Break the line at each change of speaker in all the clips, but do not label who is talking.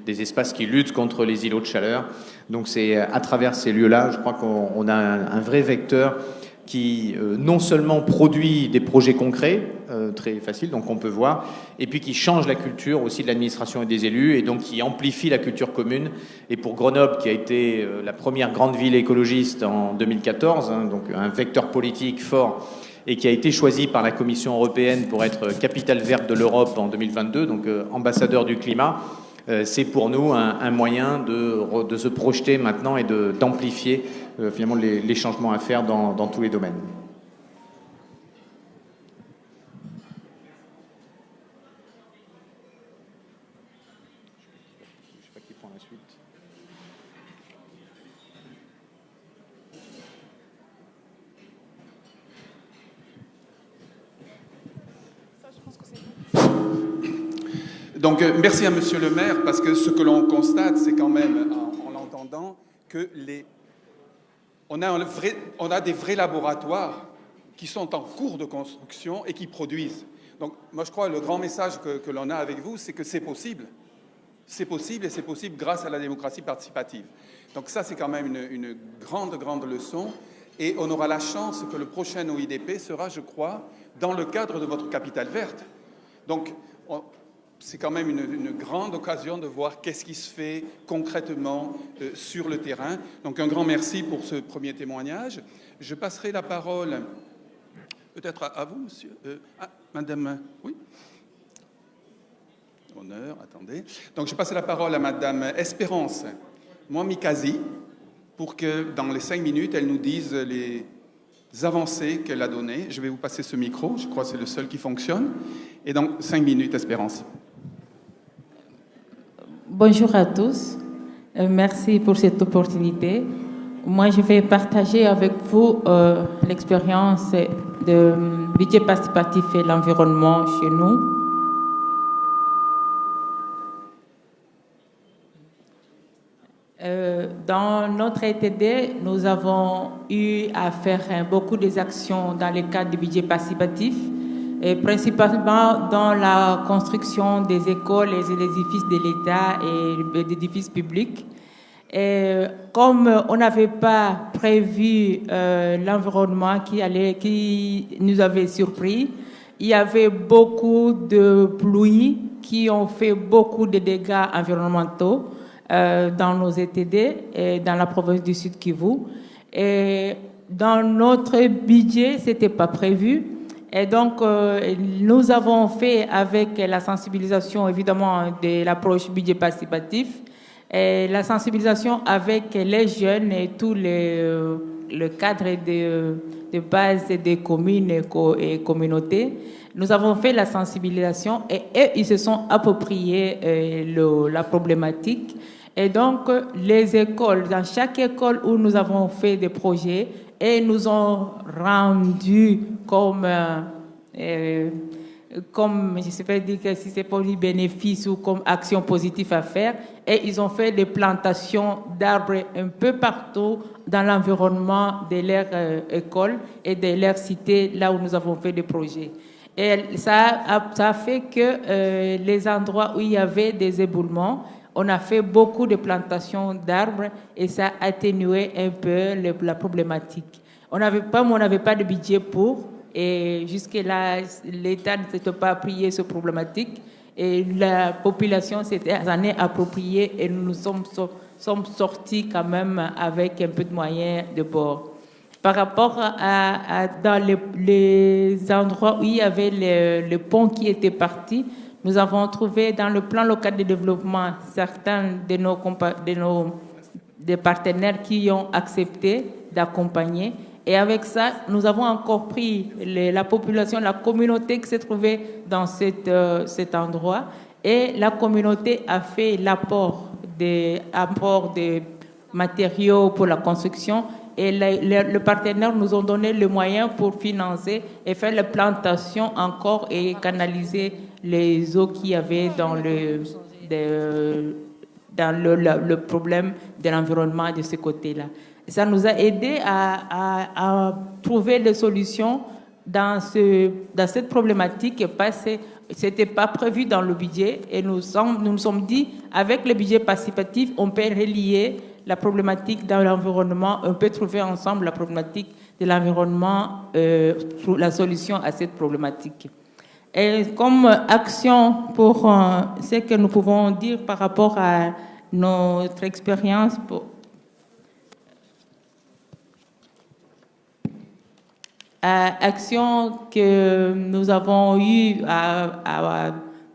des espaces qui luttent contre les îlots de chaleur. Donc c'est à travers ces lieux-là, je crois qu'on a un vrai vecteur qui non seulement produit des projets concrets, très faciles, donc on peut voir, et puis qui change la culture aussi de l'administration et des élus, et donc qui amplifie la culture commune. Et pour Grenoble, qui a été la première grande ville écologiste en 2014, hein, donc un vecteur politique fort, et qui a été choisi par la Commission européenne pour être capitale verte de l'Europe en 2022, donc ambassadeur du climat, c'est pour nous un moyen de se projeter maintenant et d'amplifier finalement les changements à faire dans tous les domaines. Je sais pas qui prend la suite.
Donc, merci à Monsieur le maire, parce que ce que l'on constate, c'est quand même, en l'entendant, que on a des vrais laboratoires qui sont en cours de construction et qui produisent. Donc, moi, je crois que le grand message que l'on a avec vous, c'est que c'est possible. C'est possible, et c'est possible grâce à la démocratie participative. Donc ça, c'est quand même une grande, grande leçon. Et on aura la chance que le prochain OIDP sera, je crois, dans le cadre de votre capitale verte. Donc, c'est quand même une grande occasion de voir qu'est-ce qui se fait concrètement sur le terrain. Donc, un grand merci pour ce premier témoignage. Je passerai la parole peut-être à vous, monsieur. Madame, oui. Honneur, attendez. Donc, je passe la parole à Madame Espérance Mwamikazi pour que, dans les 5 minutes, elle nous dise les avancées qu'elle a données. Je vais vous passer ce micro, je crois que c'est le seul qui fonctionne. Et donc, 5 minutes, Espérance.
Bonjour à tous. Merci pour cette opportunité. Moi, je vais partager avec vous l'expérience de budget participatif et l'environnement chez nous. Dans notre ETD, nous avons eu à faire beaucoup d'actions dans le cadre du budget participatif, et principalement dans la construction des écoles et des édifices de l'État et des édifices publics. Et comme on n'avait pas prévu l'environnement qui nous avait surpris, il y avait beaucoup de pluies qui ont fait beaucoup de dégâts environnementaux dans nos ETD et dans la province du Sud Kivu. Et dans notre budget, ce n'était pas prévu. Et donc, nous avons fait avec la sensibilisation, évidemment, de l'approche budget participatif, et la sensibilisation avec les jeunes et tous le cadre de base des communes et communautés. Nous avons fait la sensibilisation et ils se sont appropriés la problématique. Et donc, les écoles, dans chaque école où nous avons fait des projets, et nous ont rendu comme je ne sais pas dire si c'est pour du bénéfice ou comme action positive à faire, et ils ont fait des plantations d'arbres un peu partout dans l'environnement de leur école et de leur cité, là où nous avons fait des projets. Et ça a fait que les endroits où il y avait des éboulements, on a fait beaucoup de plantations d'arbres et ça a atténué un peu la problématique. On n'avait pas de budget pour, et jusque-là, l'État ne s'était pas approprié cette problématique et la population s'en est appropriée et nous sommes sortis quand même avec un peu de moyens de bord. Par rapport à dans les endroits où il y avait le pont qui était parti, nous avons trouvé dans le plan local de développement certains des partenaires qui ont accepté d'accompagner. Et avec ça, nous avons encore pris la population, la communauté qui s'est trouvée dans cet endroit. Et la communauté a fait l'apport des matériaux pour la construction. Et le partenaire nous ont donné le moyen pour financer et faire les plantations encore et canaliser les eaux qu'il y avait dans le problème de l'environnement de ce côté-là. Ça nous a aidé à trouver des solutions dans cette problématique parce c'était pas prévu dans le budget et nous nous sommes dit, avec le budget participatif, on peut relier la problématique dans l'environnement, on peut trouver ensemble la problématique de l'environnement, la solution à cette problématique. Et comme action pour ce que nous pouvons dire par rapport à notre expérience, action que nous avons eue,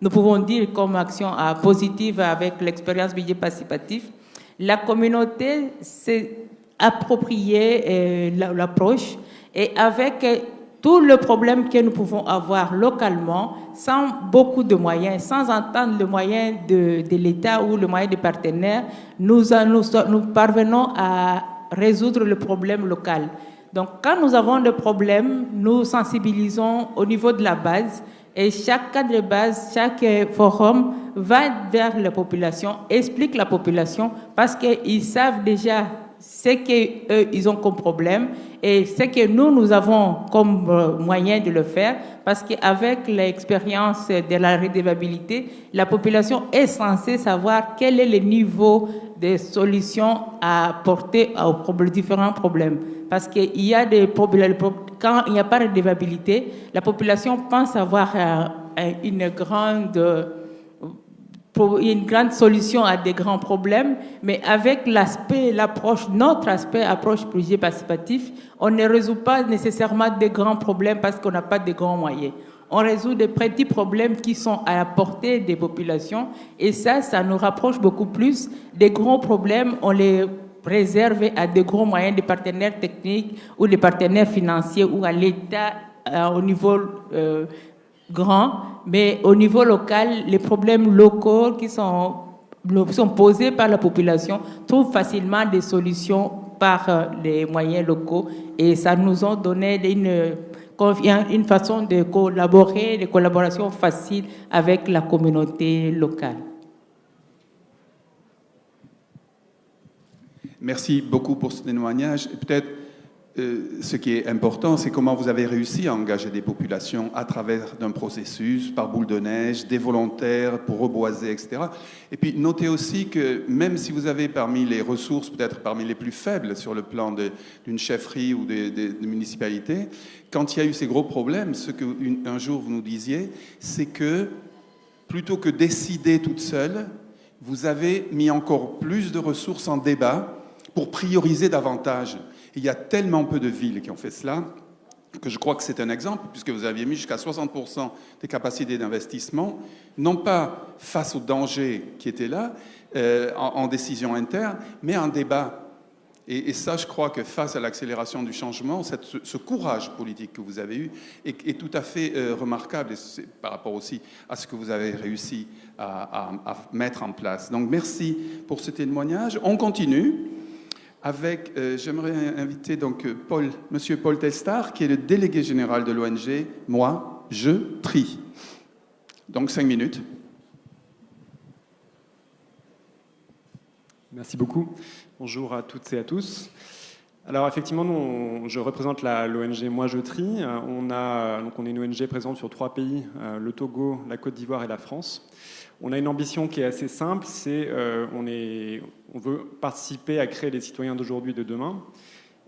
nous pouvons dire comme action positive avec l'expérience budget participatif, la communauté s'est appropriée l'approche et avec tout le problème que nous pouvons avoir localement, sans beaucoup de moyens, sans entendre le moyen de l'État ou le moyen des partenaires, nous parvenons à résoudre le problème local. Donc, quand nous avons des problèmes, nous sensibilisons au niveau de la base et chaque cadre de base, chaque forum va vers la population, explique la population parce qu'ils savent déjà ce qu'eux, ils ont comme problème et ce que nous avons comme moyen de le faire parce qu'avec l'expérience de la redevabilité, la population est censée savoir quel est le niveau de solutions à apporter aux différents problèmes. Parce qu'il y a des problèmes, quand il n'y a pas de redevabilité, la population pense avoir une grande solution à des grands problèmes, mais avec notre approche budget participatif, on ne résout pas nécessairement des grands problèmes parce qu'on n'a pas de grands moyens. On résout des petits problèmes qui sont à la portée des populations et ça nous rapproche beaucoup plus des grands problèmes. On les réserve à des gros moyens des partenaires techniques ou des partenaires financiers ou à l'État au niveau grand, mais au niveau local, les problèmes locaux qui sont posés par la population trouvent facilement des solutions par les moyens locaux et ça nous a donné une façon de collaborer, de collaboration facile avec la communauté locale.
Merci beaucoup pour ce témoignage. Peut-être ce qui est important, c'est comment vous avez réussi à engager des populations à travers d'un processus, par boule de neige, des volontaires pour reboiser, etc. Et puis notez aussi que même si vous avez parmi les ressources, peut-être parmi les plus faibles sur le plan d'une chefferie ou de municipalité, quand il y a eu ces gros problèmes, ce qu'un jour vous nous disiez, c'est que plutôt que décider toute seule, vous avez mis encore plus de ressources en débat pour prioriser davantage. Il y a tellement peu de villes qui ont fait cela que je crois que c'est un exemple, puisque vous aviez mis jusqu'à 60% des capacités d'investissement, non pas face aux dangers qui étaient là, en décision interne, mais en débat. Et ça, je crois que face à l'accélération du changement, ce courage politique que vous avez eu est tout à fait remarquable, et par rapport aussi à ce que vous avez réussi à mettre en place. Donc, merci pour ce témoignage. On continue avec, j'aimerais inviter donc Monsieur Paul Testard, qui est le délégué général de l'ONG Moi, je trie. Donc 5 minutes.
Merci beaucoup. Bonjour à toutes et à tous. Alors effectivement, je représente l'ONG Moi je trie. On est une ONG présente sur 3 pays, le Togo, la Côte d'Ivoire et la France. On a une ambition qui est assez simple, c'est on veut participer à créer les citoyens d'aujourd'hui et de demain.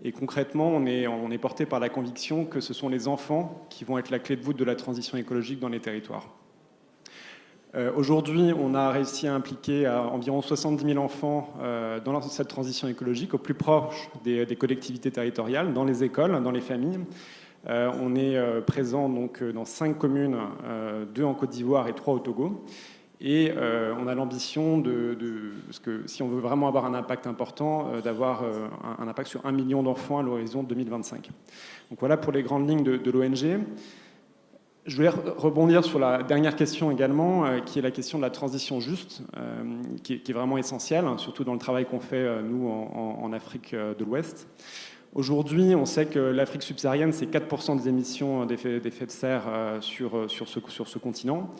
Et concrètement, on est porté par la conviction que ce sont les enfants qui vont être la clé de voûte de la transition écologique dans les territoires. Aujourd'hui, on a réussi à impliquer environ 70 000 enfants dans cette transition écologique, au plus proche des collectivités territoriales, dans les écoles, dans les familles. On est présent donc, dans 5 communes, 2 en Côte d'Ivoire et 3 au Togo. Et on a l'ambition parce que si on veut vraiment avoir un impact important, d'avoir un impact sur 1 million d'enfants à l'horizon 2025. Donc voilà pour les grandes lignes de l'ONG. Je voulais rebondir sur la dernière question également, qui est la question de la transition juste, qui est vraiment essentielle, surtout dans le travail qu'on fait, nous, en Afrique de l'Ouest. Aujourd'hui, on sait que l'Afrique subsaharienne, c'est 4% des émissions d'effets de serre sur ce continent.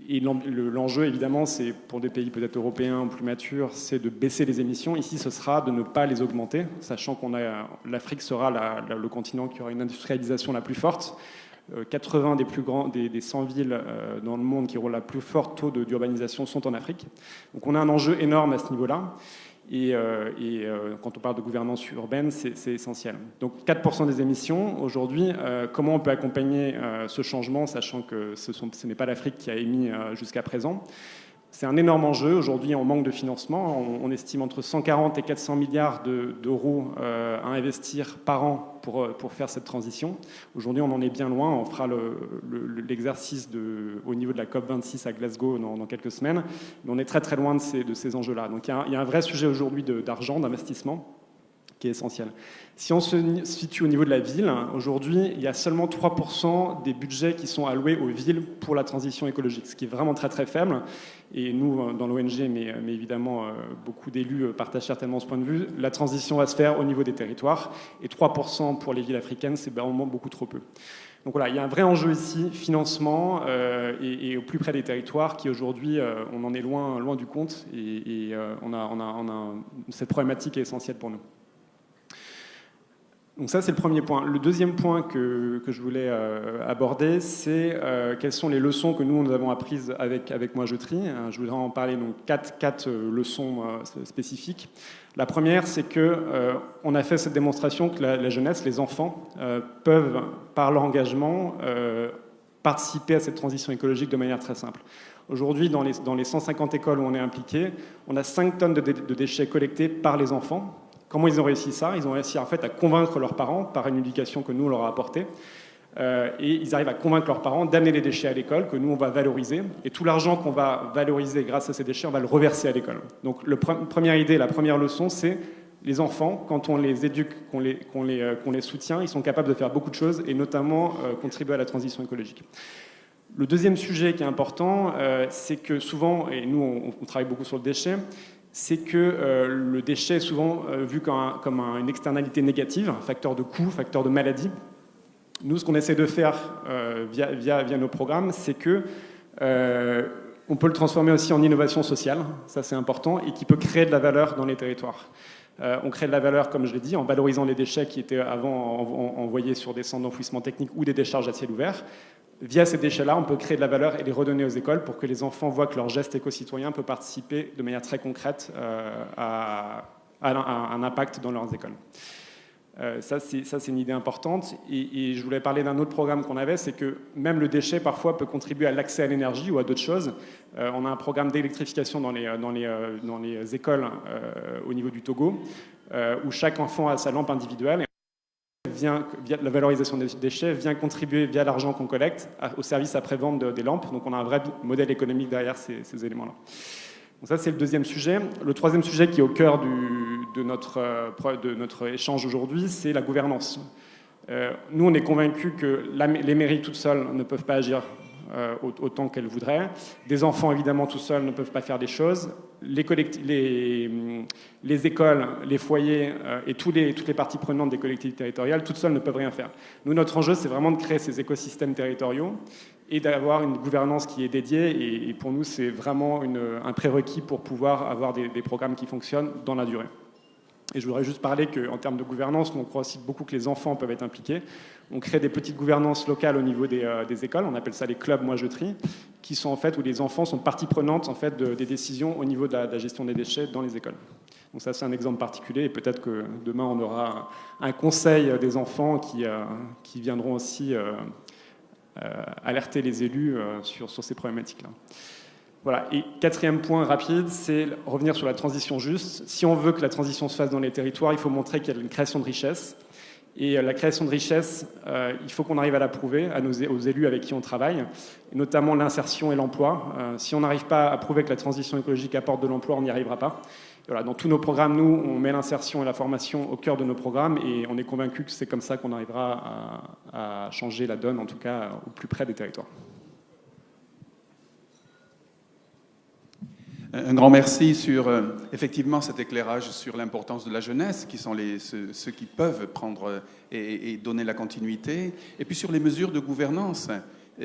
Et l'enjeu, évidemment, c'est pour des pays peut-être européens ou plus matures, c'est de baisser les émissions. Ici, ce sera de ne pas les augmenter, sachant l'Afrique sera le continent qui aura une industrialisation la plus forte. 80 des 100 villes dans le monde qui ont la plus forte taux d'urbanisation sont en Afrique. Donc on a un enjeu énorme à ce niveau-là. Et quand on parle de gouvernance urbaine, c'est essentiel. Donc 4% des émissions, aujourd'hui, comment on peut accompagner ce changement, sachant que ce n'est pas l'Afrique qui a émis jusqu'à présent. C'est un énorme enjeu. Aujourd'hui, on manque de financement. On estime entre 140 et 400 milliards d'euros à investir par an pour faire cette transition. Aujourd'hui, on en est bien loin. On fera l'exercice au niveau de la COP26 à Glasgow dans quelques semaines. Mais on est très très loin de ces enjeux-là. Donc il y a un vrai sujet aujourd'hui d'argent, d'investissement, qui est essentiel. Si on se situe au niveau de la ville, aujourd'hui, il y a seulement 3% des budgets qui sont alloués aux villes pour la transition écologique, ce qui est vraiment très très faible. Et nous, dans l'ONG, mais évidemment, beaucoup d'élus partagent certainement ce point de vue, la transition va se faire au niveau des territoires. Et 3% pour les villes africaines, c'est vraiment beaucoup trop peu. Donc voilà, il y a un vrai enjeu ici, financement, et au plus près des territoires, qui aujourd'hui, on en est loin du compte. Et cette problématique est essentielle pour nous. Donc ça, c'est le premier point. Le deuxième point que je voulais aborder, c'est quelles sont les leçons que nous avons apprises avec Moi Je Trie. Je voudrais en parler, donc quatre leçons spécifiques. La première, c'est qu'on a fait cette démonstration que la jeunesse, les enfants, peuvent, par leur engagement, participer à cette transition écologique de manière très simple. Aujourd'hui, dans les 150 écoles où on est impliqué, on a 5 tonnes de déchets collectés par les enfants. Comment ils ont réussi ça? Ils ont réussi en fait à convaincre leurs parents par une éducation que nous on leur a apportée. Et ils arrivent à convaincre leurs parents d'amener les déchets à l'école, que nous on va valoriser. Et tout l'argent qu'on va valoriser grâce à ces déchets, on va le reverser à l'école. Donc la première idée, la première leçon, c'est les enfants, quand on les éduque, qu'on les soutient, ils sont capables de faire beaucoup de choses et notamment contribuer à la transition écologique. Le deuxième sujet qui est important, c'est que souvent, et nous on travaille beaucoup sur le déchet, c'est que le déchet est souvent vu comme une externalité négative, un facteur de coût, facteur de maladie. Nous, ce qu'on essaie de faire via nos programmes, c'est que on peut le transformer aussi en innovation sociale, ça c'est important, et qui peut créer de la valeur dans les territoires. On crée de la valeur, comme je l'ai dit, en valorisant les déchets qui étaient avant envoyés sur des centres d'enfouissement technique ou des décharges à ciel ouvert. Via ces déchets-là, on peut créer de la valeur et les redonner aux écoles pour que les enfants voient que leur geste éco-citoyen peut participer de manière très concrète à un impact dans leurs écoles. Ça, c'est une idée importante. Et je voulais parler d'un autre programme qu'on avait, c'est que même le déchet, parfois, peut contribuer à l'accès à l'énergie ou à d'autres choses. On a un programme d'électrification dans les écoles au niveau du Togo, où chaque enfant a sa lampe individuelle. Via la valorisation des déchets, vient contribuer via l'argent qu'on collecte au service après-vente des lampes. Donc on a un vrai modèle économique derrière ces éléments-là. Donc ça, c'est le deuxième sujet. Le troisième sujet qui est au cœur de notre échange aujourd'hui, c'est la gouvernance. Nous, on est convaincus que les mairies toutes seules ne peuvent pas agir autant qu'elles voudraient. Des enfants, évidemment, tout seuls ne peuvent pas faire des choses. Les écoles, les foyers et toutes les parties prenantes des collectivités territoriales, toutes seules ne peuvent rien faire. Nous, notre enjeu, c'est vraiment de créer ces écosystèmes territoriaux et d'avoir une gouvernance qui est dédiée. Et pour nous, c'est vraiment un prérequis pour pouvoir avoir des programmes qui fonctionnent dans la durée. Et je voudrais juste parler qu'en termes de gouvernance, on croit aussi beaucoup que les enfants peuvent être impliqués. On crée des petites gouvernances locales au niveau des écoles, on appelle ça les clubs Moi Je Trie, qui sont en fait où les enfants sont partie prenante en fait des décisions au niveau de la gestion des déchets dans les écoles. Donc ça, c'est un exemple particulier, et peut-être que demain on aura un conseil des enfants qui viendront aussi alerter les élus sur ces problématiques-là. Voilà. Et quatrième point rapide, c'est revenir sur la transition juste. Si on veut que la transition se fasse dans les territoires, il faut montrer qu'il y a une création de richesse. Et la création de richesse, il faut qu'on arrive à la prouver aux élus avec qui on travaille, et notamment l'insertion et l'emploi. Si on n'arrive pas à prouver que la transition écologique apporte de l'emploi, on n'y arrivera pas. Et voilà, dans tous nos programmes, nous, on met l'insertion et la formation au cœur de nos programmes, et on est convaincus que c'est comme ça qu'on arrivera à changer la donne, en tout cas au plus près des territoires.
Un grand merci sur effectivement cet éclairage sur l'importance de la jeunesse, qui sont ceux qui peuvent prendre et donner la continuité, et puis sur les mesures de gouvernance,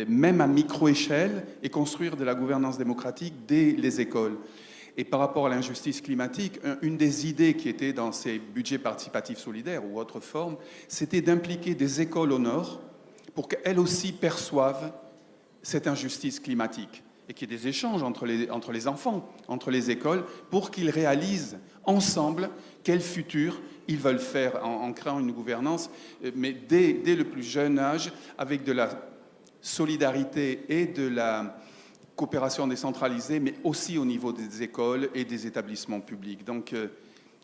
même à micro-échelle, et construire de la gouvernance démocratique dès les écoles. Et par rapport à l'injustice climatique, une des idées qui était dans ces budgets participatifs solidaires ou autres formes, c'était d'impliquer des écoles au nord, pour qu'elles aussi perçoivent cette injustice climatique et qu'il y ait des échanges entre les enfants, entre les écoles, pour qu'ils réalisent ensemble quel futur ils veulent faire en créant une gouvernance, mais dès le plus jeune âge, avec de la solidarité et de la coopération décentralisée, mais aussi au niveau des écoles et des établissements publics. Donc,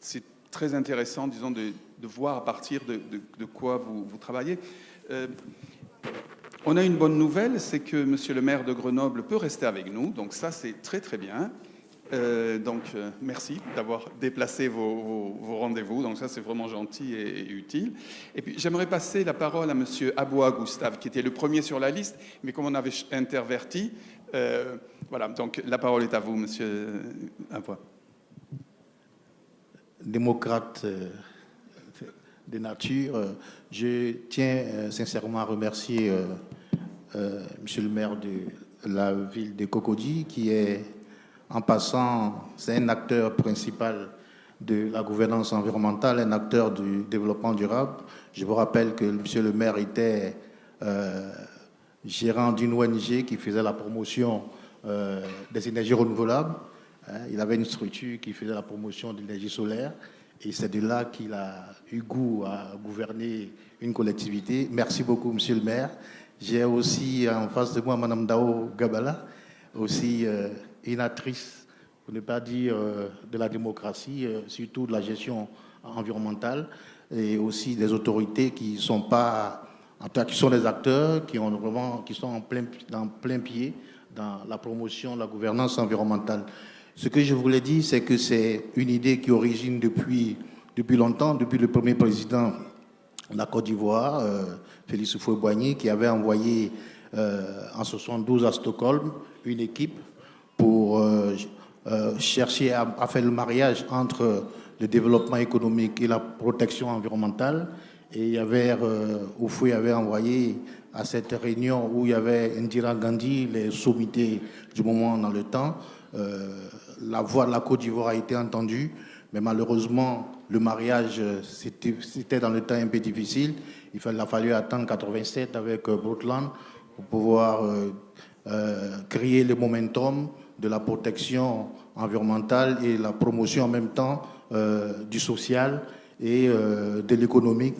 c'est très intéressant, disons, de voir à partir de quoi vous travaillez. On a une bonne nouvelle, c'est que Monsieur le maire de Grenoble peut rester avec nous, donc ça, c'est très, très bien. Merci d'avoir déplacé vos rendez-vous. Donc ça, c'est vraiment gentil et utile. Et puis, j'aimerais passer la parole à Monsieur Aboua Gustave, qui était le premier sur la liste, mais comme on avait interverti, voilà. Donc la parole est à vous, Monsieur Aboua.
Démocrate de nature, je tiens sincèrement à remercier Monsieur le maire de la ville de Cocody, qui est, en passant, c'est un acteur principal de la gouvernance environnementale, un acteur du développement durable. Je vous rappelle que Monsieur le maire était gérant d'une ONG qui faisait la promotion des énergies renouvelables. Il avait une structure qui faisait la promotion de l'énergie solaire. Et c'est de là qu'il a eu goût à gouverner une collectivité. Merci beaucoup, Monsieur le maire. J'ai aussi en face de moi Madame Dao Gabala, aussi une actrice, pour ne pas dire de la démocratie, surtout de la gestion environnementale, et aussi des autorités qui sont pas, en tout cas, qui sont des acteurs qui sont en plein pied dans la promotion de la gouvernance environnementale. Ce que je voulais dire, c'est que c'est une idée qui origine depuis longtemps, depuis le premier président de la Côte d'Ivoire, Félix Houphouët-Boigny, qui avait envoyé en 1972 à Stockholm une équipe pour chercher à faire le mariage entre le développement économique et la protection environnementale. Et il y avait, Houphouët avait envoyé à cette réunion où il y avait Indira Gandhi, les sommités du moment dans le temps, la voix de la Côte d'Ivoire a été entendue, mais malheureusement, le mariage, c'était dans le temps un peu difficile. Il a fallu attendre 87 avec Brundtland pour pouvoir créer le momentum de la protection environnementale et la promotion en même temps du social et de l'économique.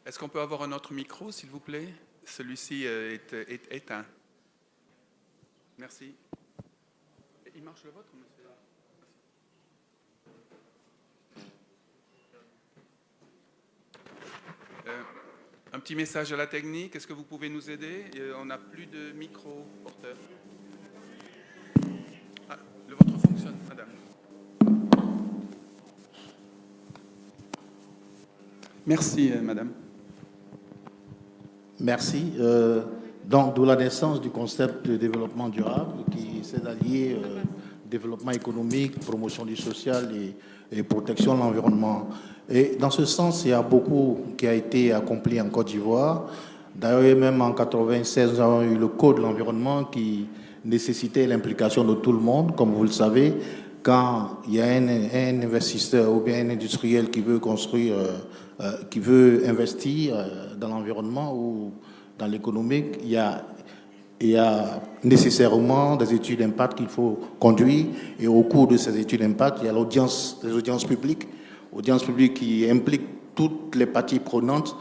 Est-ce qu'on peut avoir un autre micro, s'il vous plaît? Celui-ci est éteint. Merci. Il marche le vôtre, monsieur? Un petit message à la technique. Est-ce que vous pouvez nous aider? On n'a plus de micro porteur. Ah, le vôtre fonctionne, madame. Merci, madame.
Merci. Donc, d'où la naissance du concept de développement durable qui s'est allié développement économique, promotion du social et protection de l'environnement. Et dans ce sens, il y a beaucoup qui a été accompli en Côte d'Ivoire. D'ailleurs, même en 1996, nous avons eu le Code de l'environnement qui nécessitait l'implication de tout le monde. Comme vous le savez, quand il y a un investisseur ou bien un industriel qui veut construire, qui veut investir dans l'environnement ou dans l'économique, il y a nécessairement des études d'impact qu'il faut conduire. Et au cours de ces études d'impact, il y a les audiences publiques qui impliquent toutes les parties prenantes,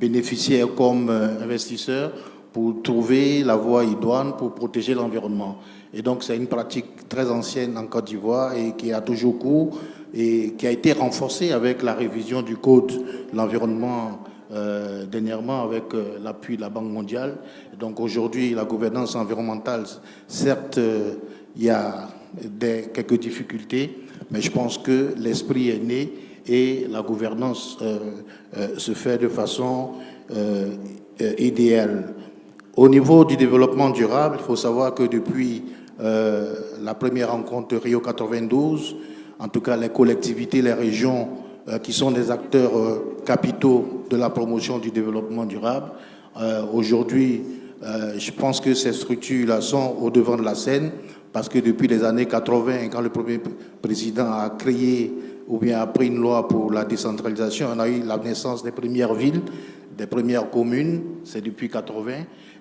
bénéficiaires comme investisseurs, pour trouver la voie idoine pour protéger l'environnement. Et donc, c'est une pratique très ancienne en Côte d'Ivoire et qui a toujours cours et qui a été renforcée avec la révision du Code de l'environnement dernièrement avec l'appui de la Banque mondiale. Et donc, aujourd'hui, la gouvernance environnementale, certes, il y a quelques difficultés, mais je pense que l'esprit est né et la gouvernance se fait de façon idéale. Au niveau du développement durable, il faut savoir que depuis la première rencontre de Rio 92, en tout cas les collectivités, les régions qui sont des acteurs capitaux de la promotion du développement durable, aujourd'hui, je pense que ces structures-là sont au devant de la scène Parce que depuis les années 80, quand le premier président a créé ou bien a pris une loi pour la décentralisation, on a eu la naissance des premières villes, des premières communes, c'est depuis 80.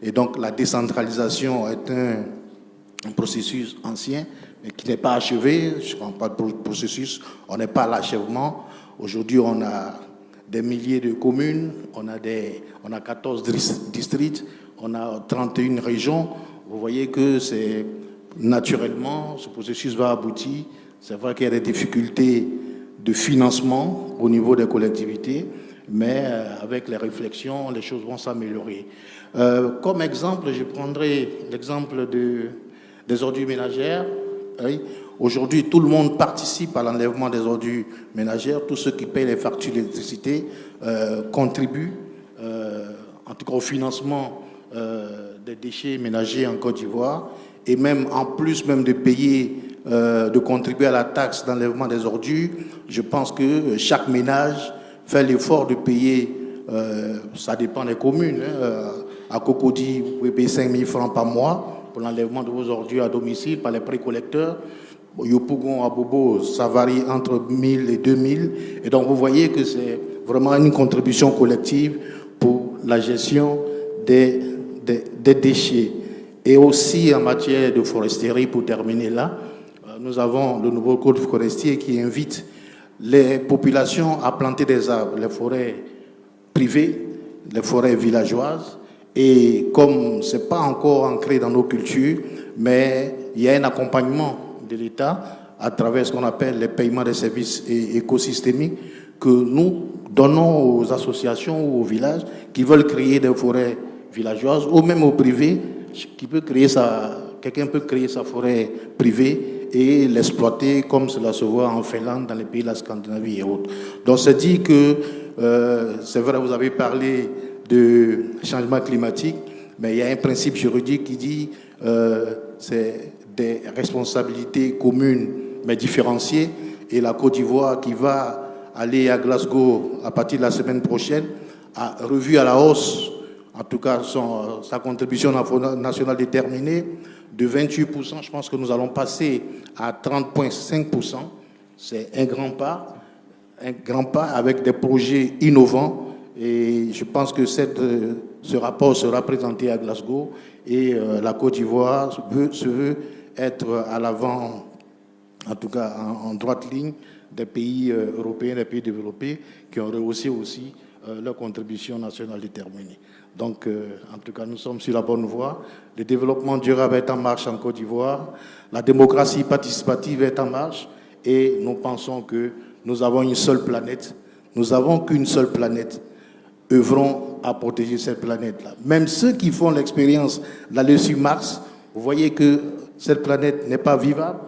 Et donc la décentralisation est un processus ancien, mais qui n'est pas achevé. Je ne parle pas de processus, on n'est pas à l'achèvement. Aujourd'hui, on a des milliers de communes, on a 14 districts, on a 31 régions. Vous voyez que c'est naturellement, ce processus va aboutir. C'est vrai qu'il y a des difficultés de financement au niveau des collectivités, mais avec les réflexions, les choses vont s'améliorer. Comme exemple, je prendrai l'exemple des ordures ménagères. Oui. Aujourd'hui, tout le monde participe à l'enlèvement des ordures ménagères. Tous ceux qui payent les factures d'électricité contribuent, en tout cas au financement des déchets ménagers en Côte d'Ivoire. Et même en plus même de payer, de contribuer à la taxe d'enlèvement des ordures, je pense que chaque ménage fait l'effort de payer, ça dépend des communes. À Cocody, vous pouvez payer 5 000 francs par mois pour l'enlèvement de vos ordures à domicile par les précollecteurs. Yopougon à Bobo, ça varie entre 1 000 et 2 000. Et donc vous voyez que c'est vraiment une contribution collective pour la gestion des déchets. Et aussi en matière de foresterie, pour terminer là, nous avons le nouveau code forestier qui invite les populations à planter des arbres, les forêts privées, les forêts villageoises. Et comme ce n'est pas encore ancré dans nos cultures, mais il y a un accompagnement de l'État à travers ce qu'on appelle les paiements des services écosystémiques que nous donnons aux associations ou aux villages qui veulent créer des forêts villageoises ou même au privé. Quelqu'un peut créer sa forêt privée et l'exploiter comme cela se voit en Finlande, dans les pays de la Scandinavie et autres. Donc c'est dit que, c'est vrai, vous avez parlé de changement climatique, mais il y a un principe juridique qui dit c'est des responsabilités communes mais différenciées, et la Côte d'Ivoire qui va aller à Glasgow à partir de la semaine prochaine a revu à la hausse en tout cas sa contribution nationale déterminée de 28%. Je pense que nous allons passer à 30,5%. C'est un grand pas avec des projets innovants. Et je pense que ce rapport sera présenté à Glasgow et la Côte d'Ivoire se veut être à l'avant, en tout cas en droite ligne des pays européens, des pays développés qui ont rehaussé aussi leur contribution nationale déterminée. Donc, en tout cas, nous sommes sur la bonne voie. Le développement durable est en marche en Côte d'Ivoire. La démocratie participative est en marche. Et nous pensons que nous avons une seule planète. Nous n'avons qu'une seule planète. Œuvrons à protéger cette planète-là. Même ceux qui font l'expérience d'aller sur Mars, vous voyez que cette planète n'est pas vivable.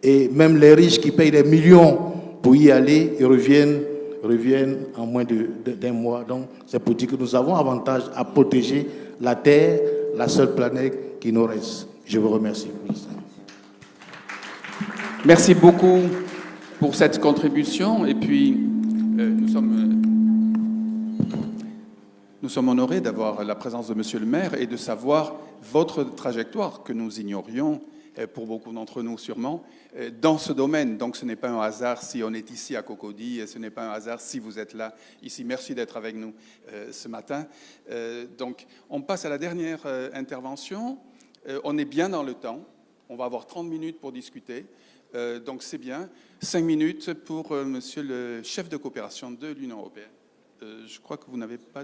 Et même les riches qui payent des millions pour y aller, ils reviennent en moins d'un mois. Donc, c'est pour dire que nous avons avantage à protéger la Terre, la seule planète qui nous reste. Je vous remercie.
Merci beaucoup pour cette contribution. Et puis, nous sommes honorés d'avoir la présence de Monsieur le maire et de savoir votre trajectoire que nous ignorions, pour beaucoup d'entre nous sûrement, dans ce domaine. Donc ce n'est pas un hasard si on est ici à Cocody, et ce n'est pas un hasard si vous êtes là ici. Merci d'être avec nous ce matin. Donc on passe à la dernière intervention. On est bien dans le temps. On va avoir 30 minutes pour discuter. Donc c'est bien. 5 minutes pour monsieur le chef de coopération de l'Union européenne. Je crois que vous n'avez pas...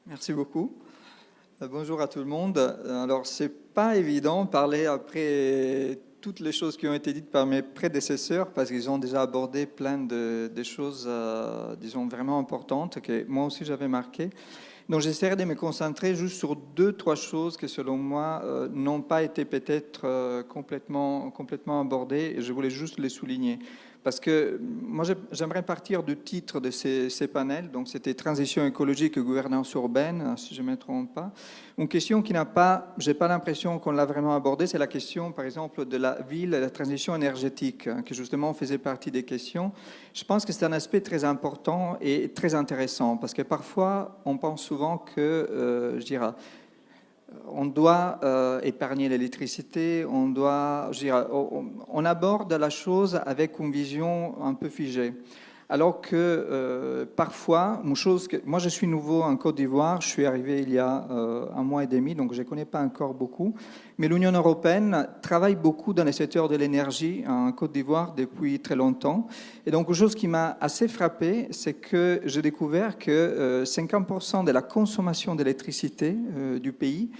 Merci beaucoup. Bonjour à tout le monde. Alors, c'est pas évident de parler après toutes les choses qui ont été dites par mes prédécesseurs parce qu'ils ont déjà abordé plein de choses, disons, vraiment importantes que moi aussi j'avais marquées. Donc, j'essaierai de me concentrer juste sur 2-3 choses qui, selon moi, n'ont pas été peut-être complètement abordées et je voulais juste les souligner. Parce que moi, j'aimerais partir du titre de ces panels. Donc, c'était transition écologique et gouvernance urbaine, si je ne me trompe pas. Une question qui n'a pas, j'ai pas l'impression qu'on l'a vraiment abordée, c'est la question, par exemple, de la ville et la transition énergétique, qui justement faisait partie des questions. Je pense que c'est un aspect très important et très intéressant, parce que parfois, on pense souvent que, je dirais, on doit épargner l'électricité, on aborde la chose avec une vision un peu figée. Alors que parfois, moi je suis nouveau en Côte d'Ivoire, je suis arrivé il y a 1 mois et demi, donc je ne connais pas encore beaucoup, mais l'Union européenne travaille beaucoup dans le secteur de l'énergie en Côte d'Ivoire depuis très longtemps. Et donc, une chose qui m'a assez frappé, c'est que j'ai découvert que 50% de la consommation d'électricité du pays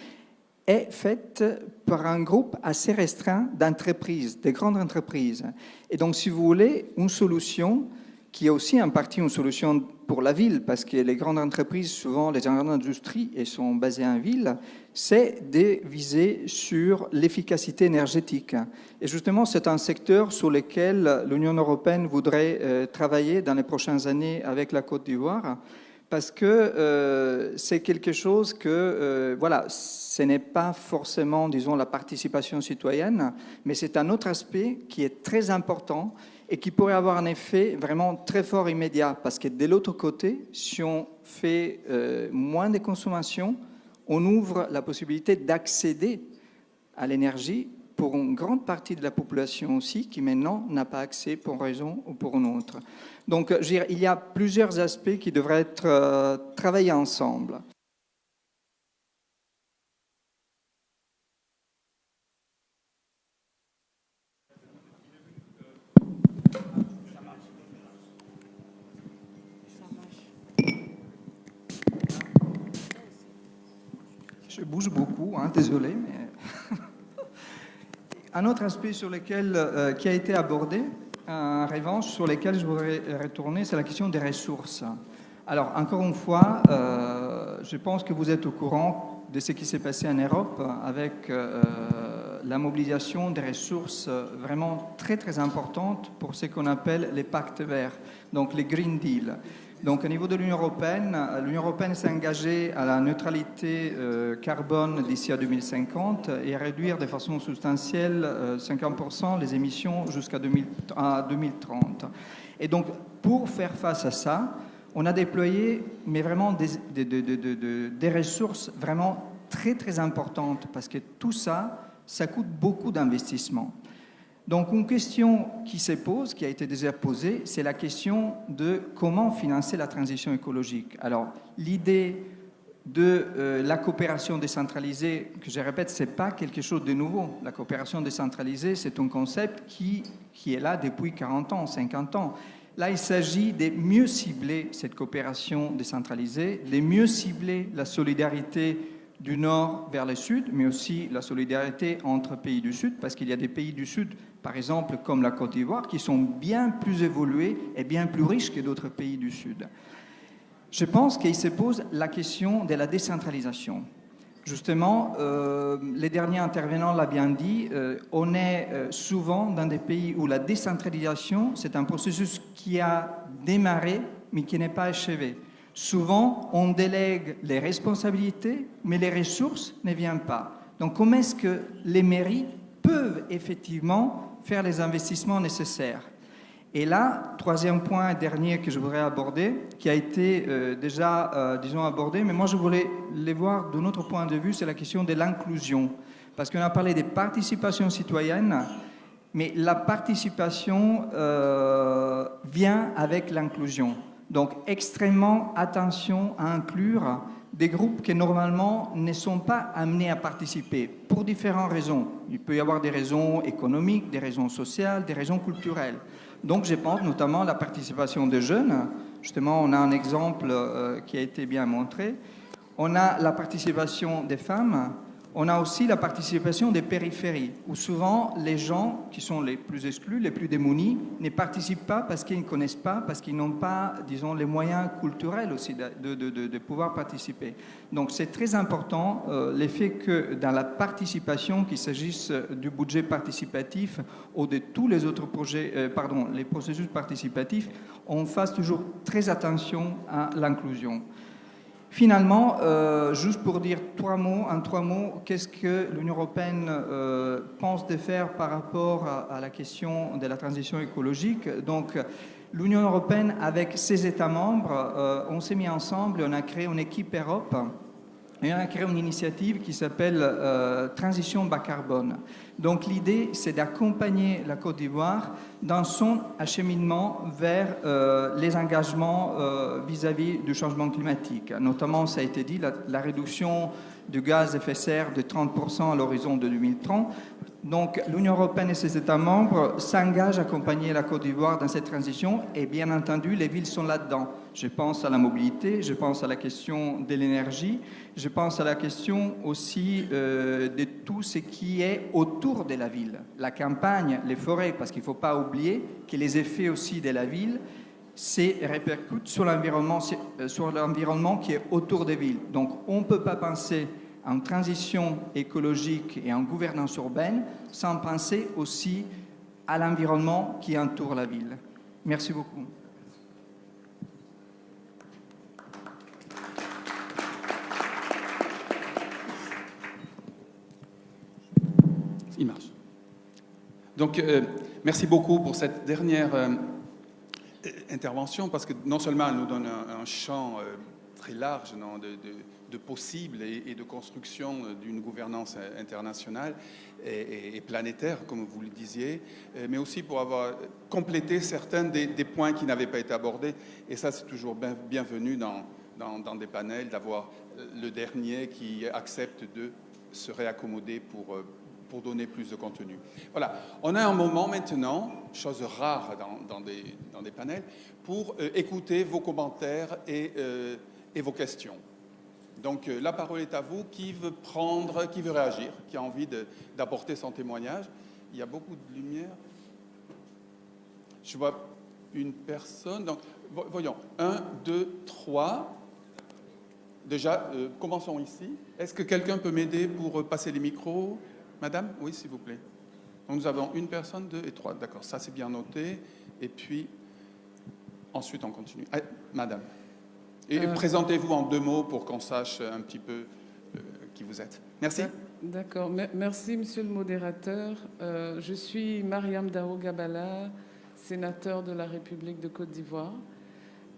est faite par un groupe assez restreint d'entreprises, des grandes entreprises. Et donc, si vous voulez, une solution qui est aussi en partie une solution pour la ville, parce que les grandes entreprises, souvent les grandes industries, elles sont basées en ville, c'est de viser sur l'efficacité énergétique. Et justement, c'est un secteur sur lequel l'Union européenne voudrait travailler dans les prochaines années avec la Côte d'Ivoire, parce que c'est quelque chose que, voilà, ce n'est pas forcément, disons, la participation citoyenne, mais c'est un autre aspect qui est très important et qui pourrait avoir un effet vraiment très fort immédiat, parce que de l'autre côté, si on fait moins de consommation, on ouvre la possibilité d'accéder à l'énergie pour une grande partie de la population aussi, qui maintenant n'a pas accès pour une raison ou pour une autre. Donc, je dirais, il y a plusieurs aspects qui devraient être travaillés ensemble. Je bouge beaucoup, hein, désolé. Mais... Un autre aspect sur lequel, qui a été abordé, en revanche, sur lequel je voudrais retourner, c'est la question des ressources. Alors, encore une fois, je pense que vous êtes au courant de ce qui s'est passé en Europe avec la mobilisation des ressources vraiment très, très importantes pour ce qu'on appelle les pactes verts, donc les Green Deal. Donc, au niveau de l'Union européenne s'est engagée à la neutralité carbone d'ici à 2050 et à réduire de façon substantielle 50% les émissions jusqu'à 2030. Et donc, pour faire face à ça, on a déployé mais vraiment des ressources vraiment très, très importantes parce que tout ça, ça coûte beaucoup d'investissement. Donc, une question qui se pose, qui a été déjà posée, c'est la question de comment financer la transition écologique. Alors, l'idée de la coopération décentralisée, que je répète, ce n'est pas quelque chose de nouveau. La coopération décentralisée, c'est un concept qui est là depuis 40 ans, 50 ans. Là, il s'agit de mieux cibler cette coopération décentralisée, de mieux cibler la solidarité du nord vers le sud, mais aussi la solidarité entre pays du sud, parce qu'il y a des pays du sud, par exemple comme la Côte d'Ivoire, qui sont bien plus évolués et bien plus riches que d'autres pays du sud. Je pense qu'il se pose la question de la décentralisation. Justement, les derniers intervenants l'ont bien dit, on est souvent dans des pays où la décentralisation, c'est un processus qui a démarré, mais qui n'est pas achevé. Souvent, on délègue les responsabilités, mais les ressources ne viennent pas. Donc, comment est-ce que les mairies peuvent effectivement faire les investissements nécessaires? Et là, troisième point et dernier que je voudrais aborder, qui a été déjà, disons, abordé, mais moi je voulais les voir d'un autre point de vue, c'est la question de l'inclusion. Parce qu'on a parlé des participations citoyennes, mais la participation vient avec l'inclusion. Donc, extrêmement attention à inclure des groupes qui, normalement, ne sont pas amenés à participer pour différentes raisons. Il peut y avoir des raisons économiques, des raisons sociales, des raisons culturelles. Donc, je pense notamment à la participation des jeunes. Justement, on a un exemple qui a été bien montré. On a la participation des femmes. On a aussi la participation des périphéries, où souvent les gens qui sont les plus exclus, les plus démunis, ne participent pas parce qu'ils ne connaissent pas, parce qu'ils n'ont pas, disons, les moyens culturels aussi de pouvoir participer. Donc c'est très important l'effet que dans la participation, qu'il s'agisse du budget participatif ou de tous les autres projets, les processus participatifs, on fasse toujours très attention à l'inclusion. Finalement, juste pour dire en trois mots, qu'est-ce que l'Union européenne pense de faire par rapport à la question de la transition écologique? Donc, l'Union européenne, avec ses États membres, on s'est mis ensemble, on a créé une équipe Europe et on a créé une initiative qui s'appelle Transition bas carbone. Donc l'idée, c'est d'accompagner la Côte d'Ivoire dans son acheminement vers les engagements vis-à-vis du changement climatique. Notamment, ça a été dit, la réduction du gaz à effet de serre de 30% à l'horizon de 2030. Donc l'Union européenne et ses États membres s'engagent à accompagner la Côte d'Ivoire dans cette transition et bien entendu, les villes sont là-dedans. Je pense à la mobilité, je pense à la question de l'énergie, je pense à la question aussi de tout ce qui est autour de la ville. La campagne, les forêts, parce qu'il ne faut pas oublier que les effets aussi de la ville se répercutent sur l'environnement qui est autour des villes. Donc on ne peut pas penser en transition écologique et en gouvernance urbaine sans penser aussi à l'environnement qui entoure la ville. Merci beaucoup.
Il marche. Donc, merci beaucoup pour cette dernière intervention, parce que non seulement elle nous donne un champ très large de possibles et de construction d'une gouvernance internationale et planétaire, comme vous le disiez, mais aussi pour avoir complété certains des points qui n'avaient pas été abordés. Et ça, c'est toujours bienvenu dans des panels, d'avoir le dernier qui accepte de se réaccommoder pour donner plus de contenu. Voilà, on a un moment maintenant, chose rare dans des panels, pour écouter vos commentaires et vos questions. Donc la parole est à vous. Qui veut réagir, qui a envie d'apporter son témoignage? Il y a beaucoup de lumière. Je vois une personne. Donc, voyons, 1, 2, 3. Déjà, commençons ici. Est-ce que quelqu'un peut m'aider pour passer les micros? Madame? Oui, s'il vous plaît. Donc, nous avons une personne, 2 et 3. D'accord, ça c'est bien noté. Et puis, ensuite on continue. Ah, madame. Et présentez-vous en 2 mots pour qu'on sache un petit peu qui vous êtes. Merci.
D'accord. Merci, monsieur le modérateur. Je suis Mariam Dao Gabala, sénateur de la République de Côte d'Ivoire.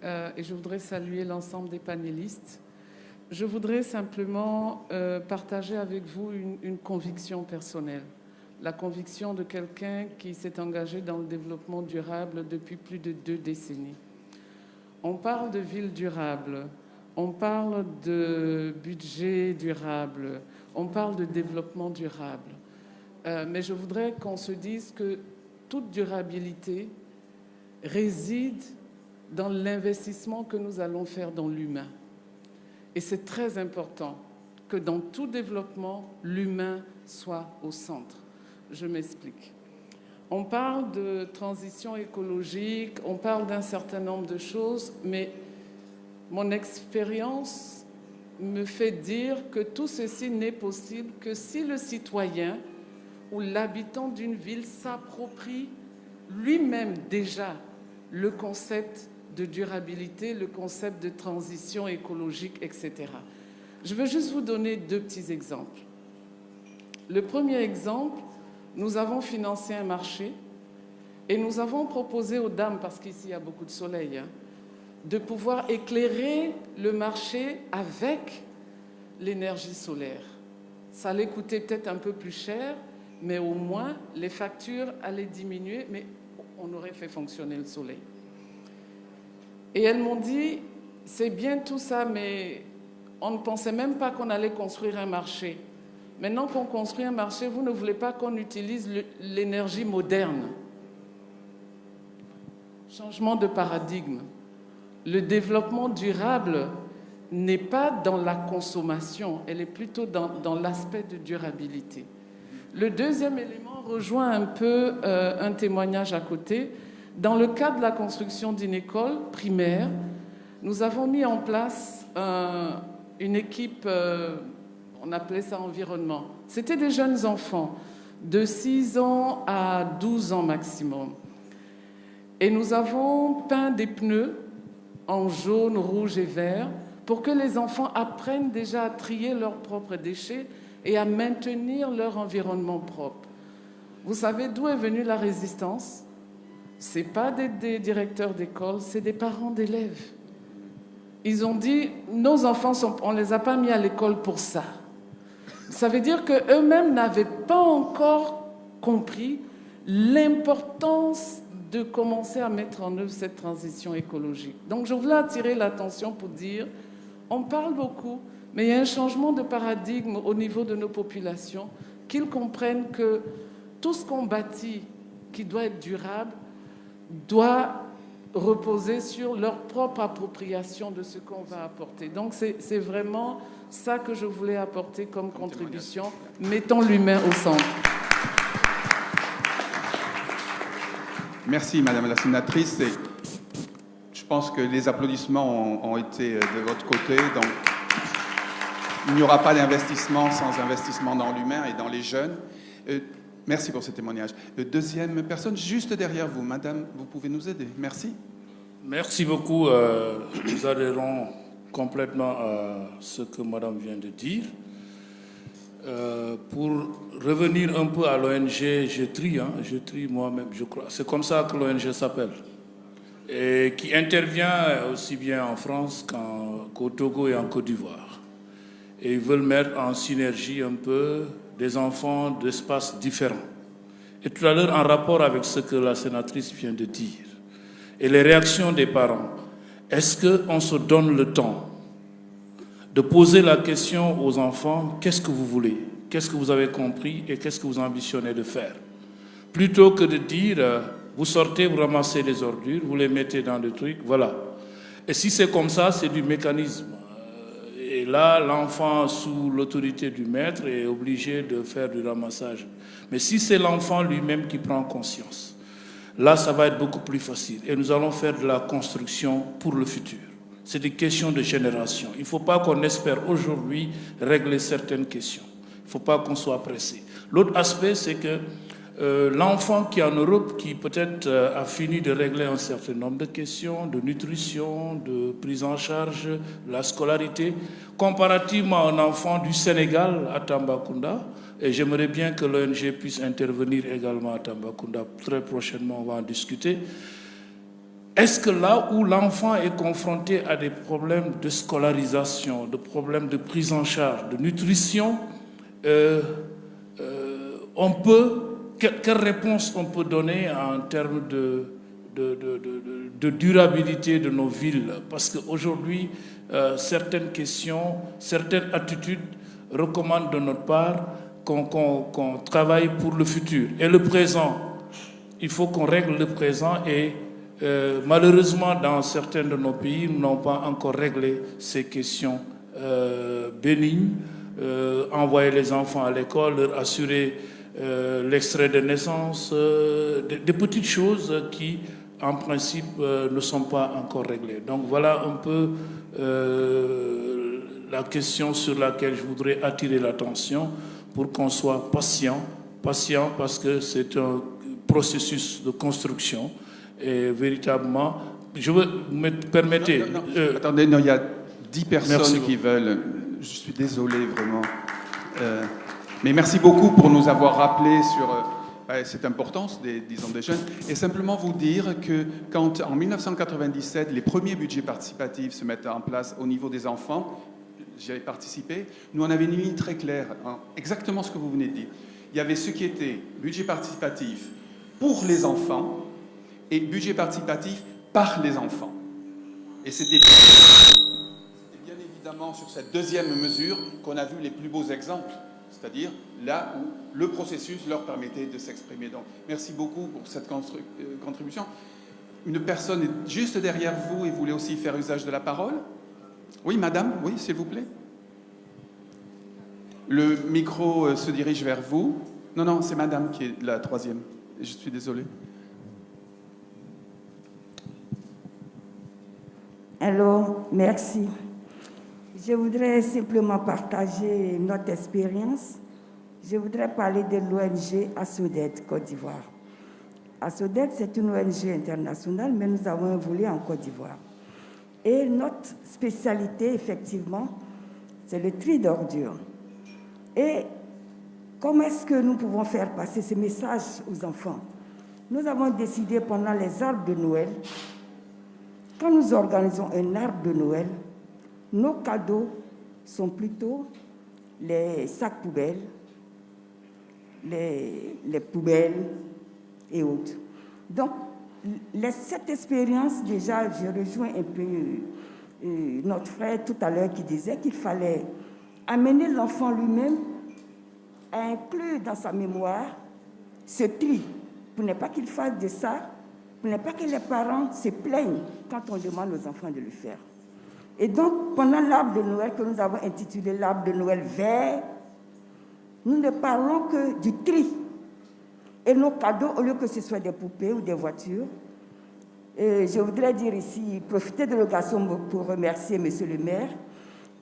Et je voudrais saluer l'ensemble des panélistes. Je voudrais simplement partager avec vous une conviction personnelle. La conviction de quelqu'un qui s'est engagé dans le développement durable depuis plus de 2 décennies. On parle de ville durable, on parle de budget durable, on parle de développement durable. Mais je voudrais qu'on se dise que toute durabilité réside dans l'investissement que nous allons faire dans l'humain. Et c'est très important que dans tout développement, l'humain soit au centre. Je m'explique. On parle de transition écologique, on parle d'un certain nombre de choses, mais mon expérience me fait dire que tout ceci n'est possible que si le citoyen ou l'habitant d'une ville s'approprie lui-même déjà le concept de durabilité, le concept de transition écologique, etc. Je veux juste vous donner 2 petits exemples. Le premier exemple, nous avons financé un marché et nous avons proposé aux dames, parce qu'ici il y a beaucoup de soleil, de pouvoir éclairer le marché avec l'énergie solaire. Ça allait coûter peut-être un peu plus cher, mais au moins les factures allaient diminuer, mais on aurait fait fonctionner le soleil. Et elles m'ont dit, c'est bien tout ça, mais on ne pensait même pas qu'on allait construire un marché. Maintenant qu'on construit un marché, vous ne voulez pas qu'on utilise l'énergie moderne. Changement de paradigme. Le développement durable n'est pas dans la consommation, elle est plutôt dans l'aspect de durabilité. Le deuxième élément rejoint un peu un témoignage à côté. Dans le cadre de la construction d'une école primaire, nous avons mis en place une équipe, on appelait ça environnement. C'était des jeunes enfants, de 6 ans à 12 ans maximum. Et nous avons peint des pneus en jaune, rouge et vert pour que les enfants apprennent déjà à trier leurs propres déchets et à maintenir leur environnement propre. Vous savez d'où est venue la résistance? Ce n'est pas des directeurs d'école, c'est des parents d'élèves. ils ont dit, nos enfants, on ne les a pas mis à l'école pour ça. Ça veut dire qu'eux-mêmes n'avaient pas encore compris l'importance de commencer à mettre en œuvre cette transition écologique. Donc je voulais attirer l'attention pour dire, on parle beaucoup, mais il y a un changement de paradigme au niveau de nos populations, qu'ils comprennent que tout ce qu'on bâtit, qui doit être durable, doit reposer sur leur propre appropriation de ce qu'on va apporter. Donc c'est vraiment ça que je voulais apporter comme contribution. Mettons l'humain au centre.
Merci, Madame la sénatrice. Et je pense que les applaudissements ont été de votre côté. Donc, il n'y aura pas d'investissement sans investissement dans l'humain et dans les jeunes. Merci pour ce témoignage. Deuxième personne, juste derrière vous. Madame, vous pouvez nous aider. Merci.
Merci beaucoup. Nous adhérons complètement à ce que Madame vient de dire. Pour revenir un peu à l'ONG Jetri, Jetri moi-même, je crois, c'est comme ça que l'ONG s'appelle, et qui intervient aussi bien en France qu'au Togo et en Côte d'Ivoire. Et ils veulent mettre en synergie un peu des enfants d'espaces différents. Et tout à l'heure, en rapport avec ce que la sénatrice vient de dire, et les réactions des parents, est-ce qu'on se donne le temps de poser la question aux enfants, qu'est-ce que vous voulez? Qu'est-ce que vous avez compris et qu'est-ce que vous ambitionnez de faire? Plutôt que de dire, vous sortez, vous ramassez les ordures, vous les mettez dans le truc, voilà. Et si c'est comme ça, c'est du mécanisme. Et là, l'enfant, sous l'autorité du maître, est obligé de faire du ramassage. Mais si c'est l'enfant lui-même qui prend conscience, là, ça va être beaucoup plus facile. Et nous allons faire de la construction pour le futur. C'est des questions de génération. Il ne faut pas qu'on espère aujourd'hui régler certaines questions. Il ne faut pas qu'on soit pressé. L'autre aspect, c'est que l'enfant qui est en Europe, qui peut-être a fini de régler un certain nombre de questions, de nutrition, de prise en charge, la scolarité, comparativement à un enfant du Sénégal à Tambacounda, et j'aimerais bien que l'ONG puisse intervenir également à Tambacounda. Très prochainement, on va en discuter. Est-ce que là où l'enfant est confronté à des problèmes de scolarisation, de problèmes de prise en charge, de nutrition, quelle réponse on peut donner en termes de durabilité de nos villes? Parce qu'aujourd'hui, certaines questions, certaines attitudes recommandent de notre part qu'on travaille pour le futur. Et le présent, il faut qu'on règle le présent et malheureusement, dans certains de nos pays, nous n'avons pas encore réglé ces questions bénignes. Envoyer les enfants à l'école, leur assurer l'extrait de naissance, des petites choses qui, en principe, ne sont pas encore réglées. Donc voilà un peu la question sur laquelle je voudrais attirer l'attention pour qu'on soit patient parce que c'est un processus de construction. Et véritablement, je veux me permettre...
Attendez, il y a 10 personnes qui veulent... Je suis désolé, vraiment. Mais merci beaucoup pour nous avoir rappelé sur cette importance des jeunes. Et simplement vous dire que quand, en 1997, les premiers budgets participatifs se mettent en place au niveau des enfants, j'y avais participé, nous on avait une ligne très claire, exactement ce que vous venez de dire. Il y avait ce qui était budget participatif pour les enfants, et budget participatif par les enfants. Et c'était bien évidemment sur cette deuxième mesure qu'on a vu les plus beaux exemples, c'est-à-dire là où le processus leur permettait de s'exprimer. Donc, merci beaucoup pour cette contribution. Une personne est juste derrière vous et voulait aussi faire usage de la parole. Oui, madame, oui, s'il vous plaît. Le micro se dirige vers vous. Non, c'est madame qui est la troisième. Je suis désolé.
Alors, merci. Je voudrais simplement partager notre expérience. Je voudrais parler de l'ONG ASODED Côte d'Ivoire. ASODED, c'est une ONG internationale, mais nous avons un volet en Côte d'Ivoire. Et notre spécialité, effectivement, c'est le tri d'ordures. Et comment est-ce que nous pouvons faire passer ce message aux enfants? Nous avons décidé pendant les arbres de Noël, quand nous organisons un arbre de Noël, nos cadeaux sont plutôt les sacs poubelles, les poubelles et autres. Donc, cette expérience, déjà, je rejoins un peu notre frère tout à l'heure qui disait qu'il fallait amener l'enfant lui-même à inclure dans sa mémoire ce tri, pour ne pas qu'il fasse de ça, pour ne pas que les parents se plaignent quand on demande aux enfants de le faire. Et donc, pendant l'arbre de Noël, que nous avons intitulé l'arbre de Noël vert, nous ne parlons que du tri. Et nos cadeaux, au lieu que ce soit des poupées ou des voitures, et je voudrais dire ici, profiter de l'occasion pour remercier M. le maire,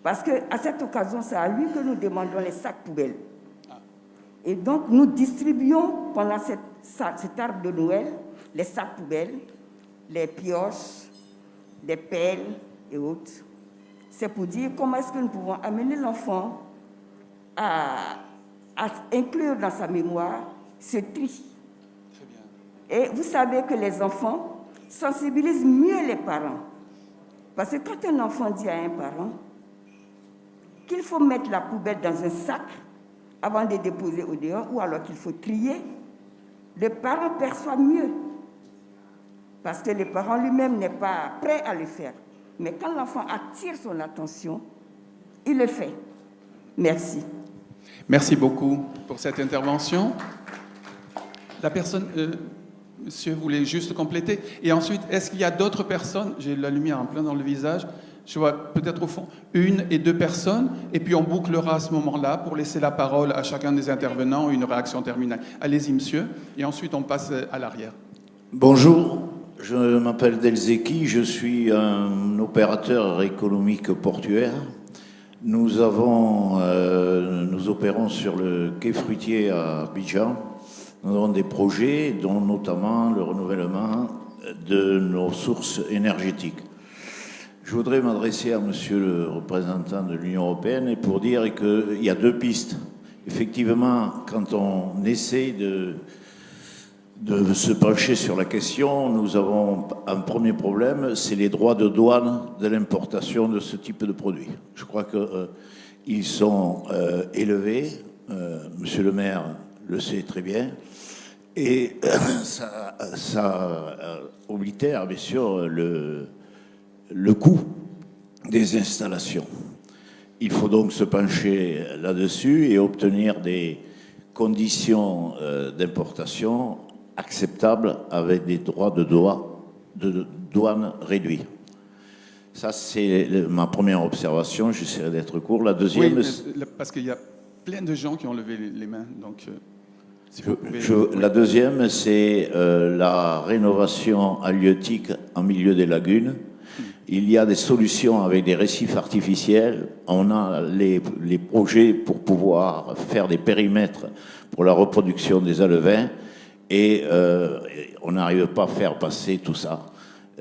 parce qu'à cette occasion, c'est à lui que nous demandons les sacs poubelles. Et donc, nous distribuons pendant cet arbre de Noël les sacs poubelles, les pioches, les pelles et autres. C'est pour dire comment est-ce que nous pouvons amener l'enfant à inclure dans sa mémoire ce tri. Et vous savez que les enfants sensibilisent mieux les parents. Parce que quand un enfant dit à un parent qu'il faut mettre la poubelle dans un sac avant de déposer au dehors, ou alors qu'il faut trier, le parent perçoit mieux. Parce que le parent lui-même n'est pas prêt à le faire. Mais quand l'enfant attire son attention, il le fait. Merci.
Merci beaucoup pour cette intervention. La personne, monsieur, voulait juste compléter. Et ensuite, est-ce qu'il y a d'autres personnes? J'ai la lumière en plein dans le visage. Je vois peut-être au fond 1 et 2 personnes. Et puis on bouclera à ce moment-là pour laisser la parole à chacun des intervenants, une réaction terminale. Allez-y, monsieur. Et ensuite, on passe à l'arrière.
Bonjour, je m'appelle Delzeki, je suis un opérateur économique portuaire. Nous opérons sur le quai fruitier à Abidjan. Nous avons des projets, dont notamment le renouvellement de nos sources énergétiques. Je voudrais m'adresser à monsieur le représentant de l'Union européenne et pour dire qu'il y a 2 pistes. Effectivement, quand on essaie de se pencher sur la question, nous avons un premier problème, c'est les droits de douane de l'importation de ce type de produits. Je crois qu'ils sont élevés, monsieur le maire le sait très bien, et ça oblitère bien sûr le coût des installations. Il faut donc se pencher là-dessus et obtenir des conditions d'importation acceptables avec des droits de douane réduits. Ça, c'est ma première observation. J'essaierai d'être court. La deuxième...
Oui, parce qu'il y a plein de gens qui ont levé les mains. Donc,
la deuxième, c'est la rénovation halieutique en milieu des lagunes. Il y a des solutions avec des récifs artificiels. On a les projets pour pouvoir faire des périmètres pour la reproduction des alevins et on n'arrive pas à faire passer tout ça.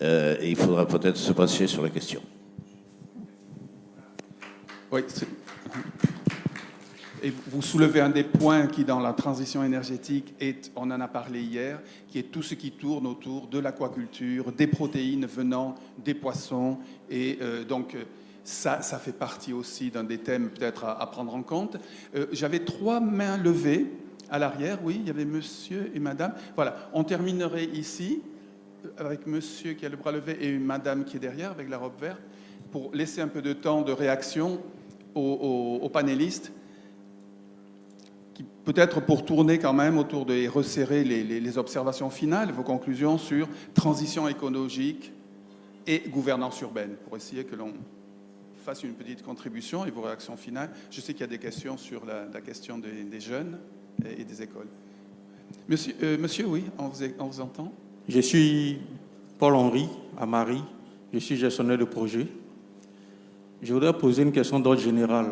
Et il faudra peut-être se pencher sur la question.
Oui. Et vous soulevez un des points qui, dans la transition énergétique, on en a parlé hier, qui est tout ce qui tourne autour de l'aquaculture, des protéines venant des poissons. Et donc, ça fait partie aussi d'un des thèmes peut-être à prendre en compte. J'avais 3 mains levées à l'arrière. Oui, il y avait monsieur et madame. Voilà, on terminerait ici avec monsieur qui a le bras levé et une madame qui est derrière avec la robe verte pour laisser un peu de temps de réaction aux panélistes. Peut-être pour tourner quand même autour et resserrer les observations finales, vos conclusions sur transition écologique et gouvernance urbaine, pour essayer que l'on fasse une petite contribution et vos réactions finales. Je sais qu'il y a des questions sur la question des jeunes et des écoles. Monsieur, oui, on vous entend.
Je suis Paul-Henri Amari, je suis gestionnaire de projet. Je voudrais poser une question d'ordre général,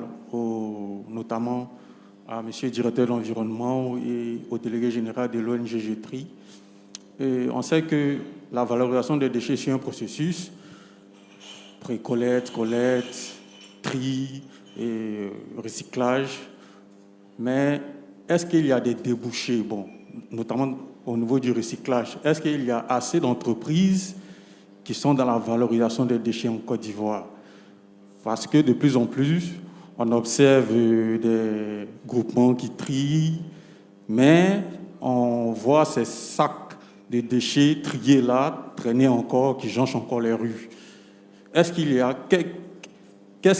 notamment à monsieur le directeur de l'environnement et au délégué général de l'ONG GETRI. On sait que la valorisation des déchets, c'est un processus, pré-collecte, collecte, tri et recyclage. Mais est-ce qu'il y a des débouchés, notamment au niveau du recyclage? Est-ce qu'il y a assez d'entreprises qui sont dans la valorisation des déchets en Côte d'Ivoire? Parce que de plus en plus, on observe des groupements qui trient, mais on voit ces sacs de déchets triés là, traîner encore, qui jonchent encore les rues. Qu'est-ce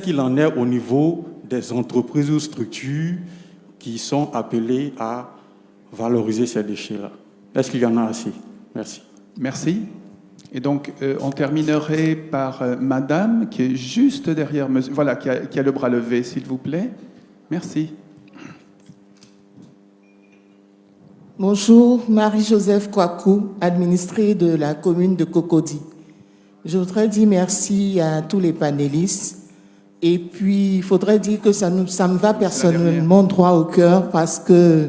qu'il en est au niveau des entreprises ou structures qui sont appelées à valoriser ces déchets-là? Est-ce qu'il y en a assez? Merci.
Merci. Et donc, on terminerait par Madame, qui est juste derrière monsieur, voilà, qui a le bras levé, s'il vous plaît. Merci.
Bonjour, Marie-Joseph Kouakou, administrée de la commune de Cocody. Je voudrais dire merci à tous les panélistes. Et puis, il faudrait dire que ça me va personnellement droit au cœur parce que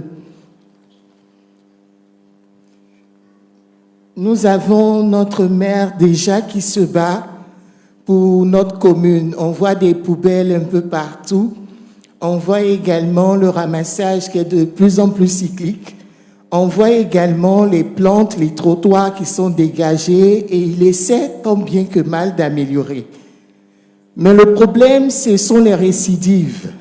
nous avons notre maire déjà qui se bat pour notre commune. On voit des poubelles un peu partout. On voit également le ramassage qui est de plus en plus cyclique. On voit également les plantes, les trottoirs qui sont dégagés et il essaie tant bien que mal d'améliorer. Mais le problème, ce sont les récidives.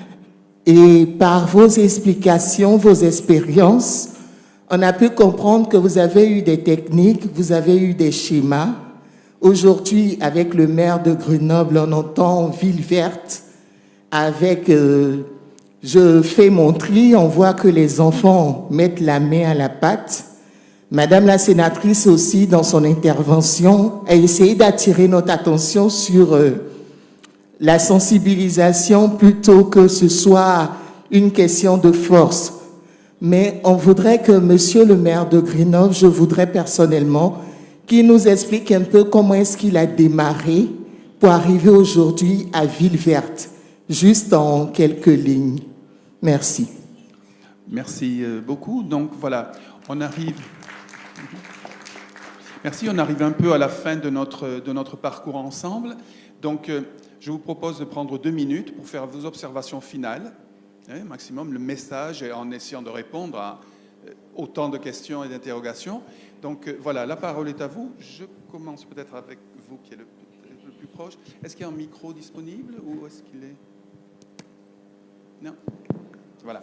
Et par vos explications, vos expériences, on a pu comprendre que vous avez eu des techniques, vous avez eu des schémas. Aujourd'hui, avec le maire de Grenoble, on entend ville verte. Avec je fais mon tri, on voit que les enfants mettent la main à la pâte. Madame la sénatrice aussi, dans son intervention, a essayé d'attirer notre attention sur la sensibilisation plutôt que ce soit une question de force. Mais on voudrait que monsieur le maire de Grenoble, je voudrais personnellement, qu'il nous explique un peu comment est-ce qu'il a démarré pour arriver aujourd'hui à Ville Verte, juste en quelques lignes. Merci.
Merci beaucoup. Donc voilà, on arrive... Merci, on arrive un peu à la fin de notre parcours ensemble. Donc, je vous propose de prendre 2 minutes pour faire vos observations finales, maximum le message, et en essayant de répondre à autant de questions et d'interrogations. Donc, voilà, la parole est à vous. Je commence peut-être avec vous qui est le plus proche. Est-ce qu'il y a un micro disponible ou est-ce qu'il est... Non. Voilà.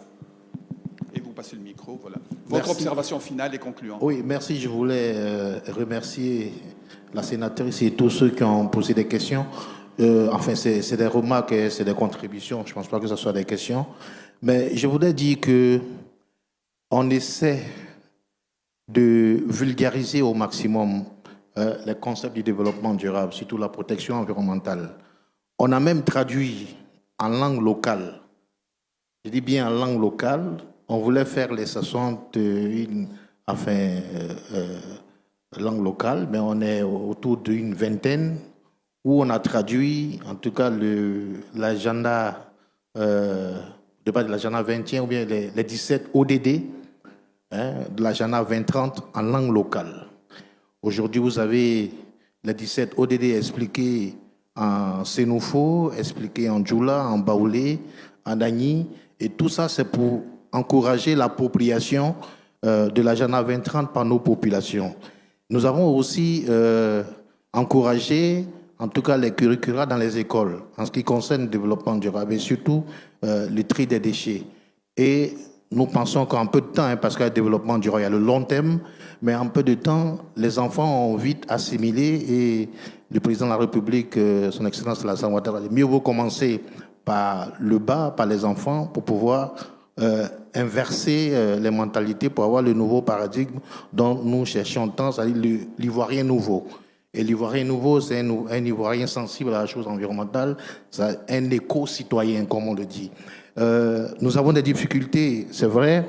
Et vous passez le micro, voilà. Votre observation finale et concluante.
Oui, merci. Je voulais remercier la sénatrice et tous ceux qui ont posé des questions. Enfin, c'est des remarques et c'est des contributions. Je ne pense pas que ce soit des questions. Mais je voudrais dire qu'on essaie de vulgariser au maximum les concepts du développement durable, surtout la protection environnementale. On a même traduit en langue locale. Je dis bien en langue locale. On voulait faire les 61 langues locales, mais on est autour d'une vingtaine où on a traduit, en tout cas, l'agenda, de l'agenda 21 ou bien les 17 ODD de l'agenda 2030 en langue locale. Aujourd'hui, vous avez les 17 ODD expliqués en Sénoufo, expliqués en Djoula, en Baoulé, en Dagny, et tout ça, c'est pour encourager l'appropriation de l'agenda 2030 par nos populations. Nous avons aussi encouragé, en tout cas, les curricula dans les écoles, en ce qui concerne le développement durable et surtout le tri des déchets. Et nous pensons qu'en peu de temps, parce qu'il y a le développement durable, il y a le long terme, mais en peu de temps, les enfants ont vite assimilé et le président de la République, son Excellence Alassane Ouattara, a dit mieux vaut commencer par le bas, par les enfants, pour pouvoir inverser les mentalités, pour avoir le nouveau paradigme dont nous cherchons tant, c'est-à-dire l'ivoirien nouveau. Et l'ivoirien nouveau, c'est un ivoirien sensible à la chose environnementale, c'est un éco-citoyen, comme on le dit. Nous avons des difficultés, c'est vrai,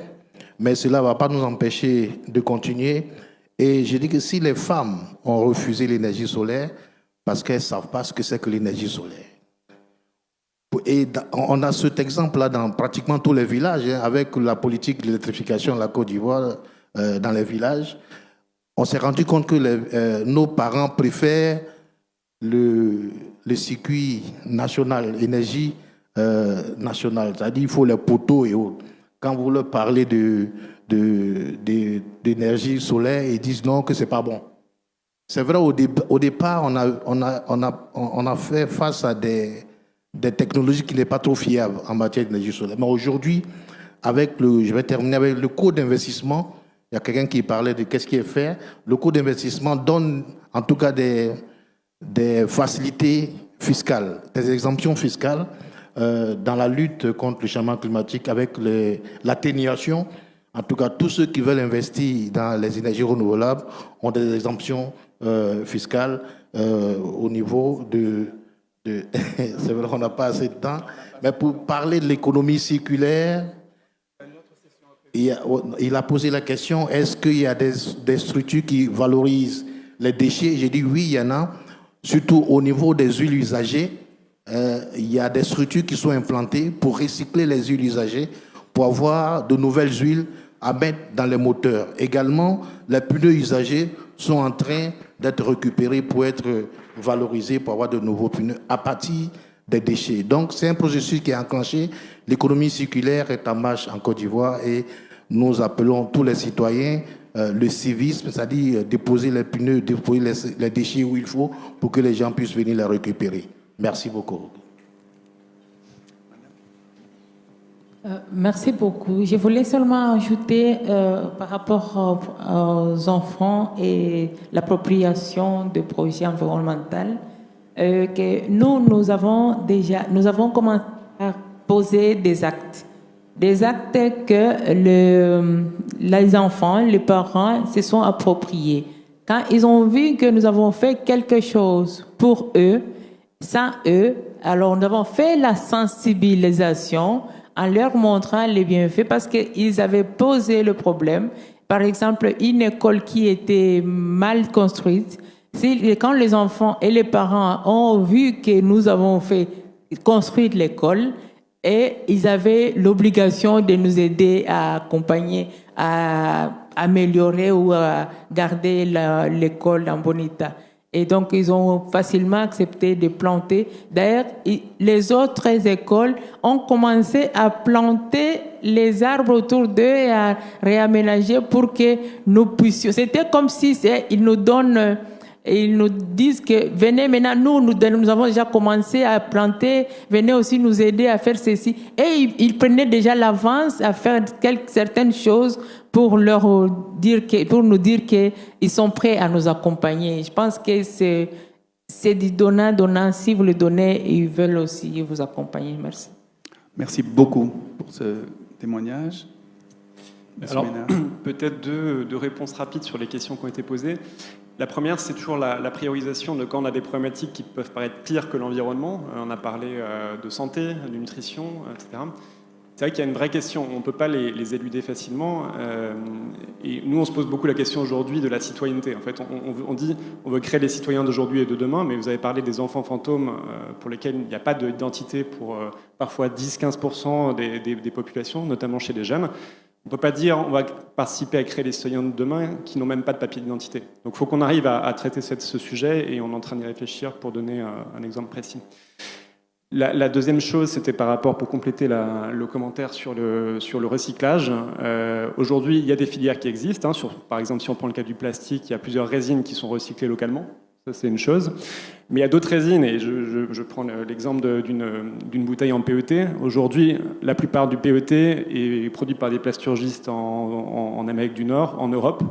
mais cela ne va pas nous empêcher de continuer. Et je dis que si les femmes ont refusé l'énergie solaire, parce qu'elles ne savent pas ce que c'est que l'énergie solaire. Et on a cet exemple-là dans pratiquement tous les villages, avec la politique de l'électrification de la Côte d'Ivoire dans les villages. On s'est rendu compte que nos parents préfèrent le circuit national, énergie nationale. C'est-à-dire qu'il faut les poteaux et autres. Quand vous leur parlez d'énergie solaire, ils disent non, que ce n'est pas bon. C'est vrai, au départ, on a fait face à des des technologies qui n'est pas trop fiable en matière d'énergie solaire. Mais aujourd'hui, je vais terminer avec le coût d'investissement. Il y a quelqu'un qui parlait de qu'est-ce qui est fait. Le coût d'investissement donne en tout cas des facilités fiscales, des exemptions fiscales dans la lutte contre le changement climatique avec l'atténuation. En tout cas, tous ceux qui veulent investir dans les énergies renouvelables ont des exemptions fiscales au niveau de c'est vrai qu'on n'a pas assez de temps, mais pour parler de l'économie circulaire, il a posé la question, est-ce qu'il y a des structures qui valorisent les déchets? J'ai dit oui, il y en a, surtout au niveau des huiles usagées. Il y a des structures qui sont implantées pour recycler les huiles usagées, pour avoir de nouvelles huiles à mettre dans les moteurs. Également, les pneus usagés sont en train d'être récupérés pour être valorisés, pour avoir de nouveaux pneus à partir des déchets. Donc, c'est un processus qui est enclenché. L'économie circulaire est en marche en Côte d'Ivoire et nous appelons tous les citoyens le civisme, c'est-à-dire déposer les pneus, déposer les déchets où il faut pour que les gens puissent venir les récupérer. Merci beaucoup.
Merci beaucoup. Je voulais seulement ajouter par rapport aux enfants et l'appropriation de projets environnementaux que nous avons commencé à poser des actes que les enfants, les parents se sont appropriés. Quand ils ont vu que nous avons fait quelque chose pour eux, sans eux, alors nous avons fait la sensibilisation en leur montrant les bienfaits parce qu'ils avaient posé le problème. Par exemple, une école qui était mal construite, quand les enfants et les parents ont vu que nous avons fait construire l'école, et ils avaient l'obligation de nous aider à accompagner, à améliorer ou à garder l'école en bon état. Et donc, ils ont facilement accepté de planter. D'ailleurs, les autres écoles ont commencé à planter les arbres autour d'eux et à réaménager pour que nous puissions. C'était comme si ils nous donnent, ils nous disent que venez maintenant, nous avons déjà commencé à planter, venez aussi nous aider à faire ceci. Et ils prenaient déjà l'avance à faire certaines choses pour nous dire qu'ils sont prêts à nous accompagner. Je pense que c'est du donnant. Si vous le donnez, ils veulent aussi vous accompagner. Merci.
Merci beaucoup pour ce témoignage.
Alors, peut-être deux réponses rapides sur les questions qui ont été posées. La première, c'est toujours la priorisation de quand on a des problématiques qui peuvent paraître pires que l'environnement. On a parlé de santé, de nutrition, etc. C'est vrai qu'il y a une vraie question, on ne peut pas les éluder facilement. Et nous, on se pose beaucoup la question aujourd'hui de la citoyenneté. En fait, on dit on veut créer les citoyens d'aujourd'hui et de demain, mais vous avez parlé des enfants fantômes pour lesquels il n'y a pas d'identité pour parfois 10-15% des populations, notamment chez les jeunes. On ne peut pas dire on va participer à créer les citoyens de demain qui n'ont même pas de papier d'identité. Donc il faut qu'on arrive à traiter ce sujet et on est en train d'y réfléchir pour donner un exemple précis. La deuxième chose, c'était par rapport, pour compléter le commentaire sur le recyclage. Aujourd'hui, il y a des filières qui existent. Par exemple, si on prend le cas du plastique, il y a plusieurs résines qui sont recyclées localement. Ça, c'est une chose. Mais il y a d'autres résines, et je prends l'exemple d'une bouteille en PET. Aujourd'hui, la plupart du PET est produit par des plasturgistes en Amérique du Nord, en Europe.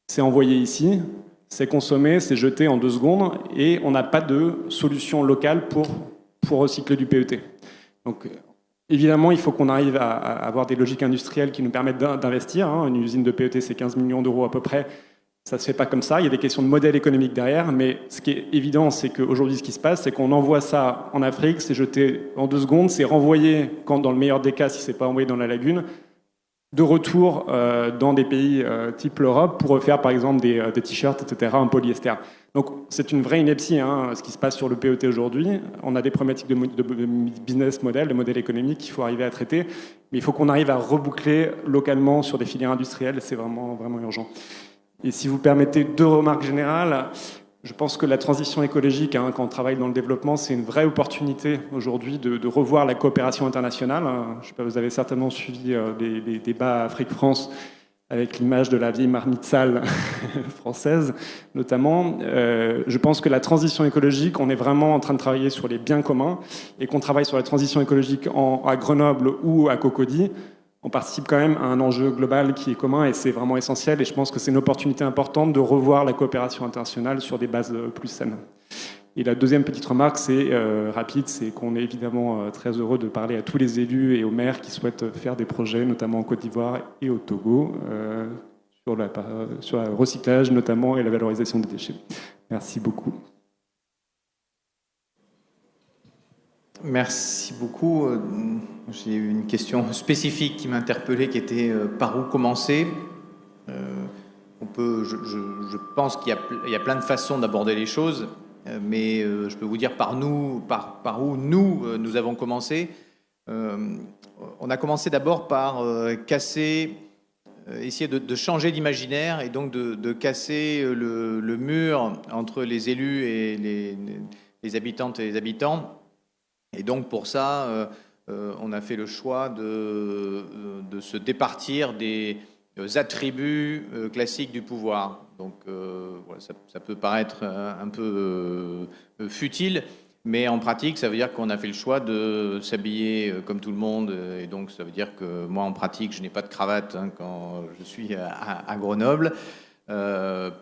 C'est envoyé ici, c'est consommé, c'est jeté en 2 secondes, et on n'a pas de solution locale pour recycler du PET. Donc, évidemment, il faut qu'on arrive à avoir des logiques industrielles qui nous permettent d'investir. Une usine de PET, c'est 15 millions d'euros à peu près. Ça ne se fait pas comme ça. Il y a des questions de modèle économique derrière. Mais ce qui est évident, c'est qu'aujourd'hui, ce qui se passe, c'est qu'on envoie ça en Afrique, c'est jeté en 2 secondes, c'est renvoyé, dans le meilleur des cas, si ce n'est pas envoyé dans la lagune, de retour dans des pays type l'Europe pour refaire, par exemple, des t-shirts, etc., en polyester. Donc, c'est une vraie ineptie, ce qui se passe sur le PET aujourd'hui. On a des problématiques de business model, de modèle économique qu'il faut arriver à traiter. Mais il faut qu'on arrive à reboucler localement sur des filières industrielles. C'est vraiment, vraiment urgent. Et si vous permettez 2 remarques générales, je pense que la transition écologique, quand on travaille dans le développement, c'est une vraie opportunité aujourd'hui de revoir la coopération internationale. Je sais pas, vous avez certainement suivi les débats Afrique-France avec l'image de la vieille marmite sale française, notamment. Je pense que la transition écologique, on est vraiment en train de travailler sur les biens communs, et qu'on travaille sur la transition écologique à Grenoble ou à Cocody, on participe quand même à un enjeu global qui est commun, et c'est vraiment essentiel, et je pense que c'est une opportunité importante de revoir la coopération internationale sur des bases plus saines. Et la deuxième petite remarque, c'est rapide, c'est qu'on est évidemment très heureux de parler à tous les élus et aux maires qui souhaitent faire des projets, notamment en Côte d'Ivoire et au Togo, sur le recyclage notamment et la valorisation des déchets. Merci beaucoup.
Merci beaucoup. J'ai eu une question spécifique qui m'a interpellé, qui était par où commencer. Je pense qu'il y a plein de façons d'aborder les choses. Mais je peux vous dire par où nous avons commencé. On a commencé d'abord par essayer de changer d'imaginaire et donc de casser le mur entre les élus et les habitantes et les habitants. Et donc pour ça, on a fait le choix de se départir des attributs classiques du pouvoir. Donc voilà, ça peut paraître un peu futile, mais en pratique, ça veut dire qu'on a fait le choix de s'habiller comme tout le monde. Et donc ça veut dire que moi, en pratique, je n'ai pas de cravate quand je suis à Grenoble,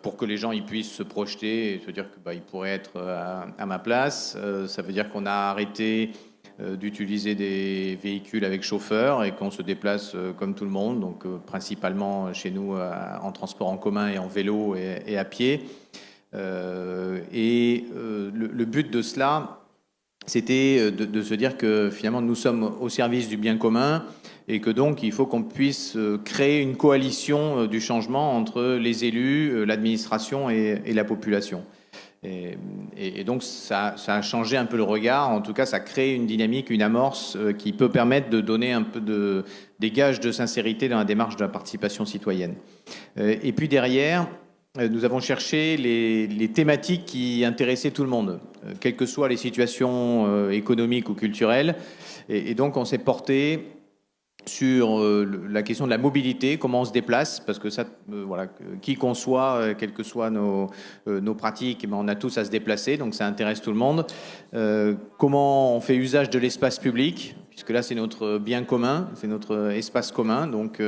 pour que les gens ils puissent se projeter et se dire qu'ils pourraient être à ma place. Ça veut dire qu'on a arrêté d'utiliser des véhicules avec chauffeur et qu'on se déplace comme tout le monde, donc principalement chez nous en transport en commun et en vélo et à pied. Le but de cela, c'était de se dire que finalement nous sommes au service du bien commun et que donc il faut qu'on puisse créer une coalition du changement entre les élus, l'administration et la population. Et donc ça a changé un peu le regard, en tout cas ça crée une dynamique, une amorce qui peut permettre de donner un peu des gages de sincérité dans la démarche de la participation citoyenne. Et puis derrière, nous avons cherché les thématiques qui intéressaient tout le monde, quelles que soient les situations économiques ou culturelles. Et donc on s'est porté sur la question de la mobilité, comment on se déplace, parce que ça, voilà, qui qu'on soit, quelles que soient nos pratiques, on a tous à se déplacer, donc ça intéresse tout le monde. Comment on fait usage de l'espace public, puisque là c'est notre bien commun, c'est notre espace commun, donc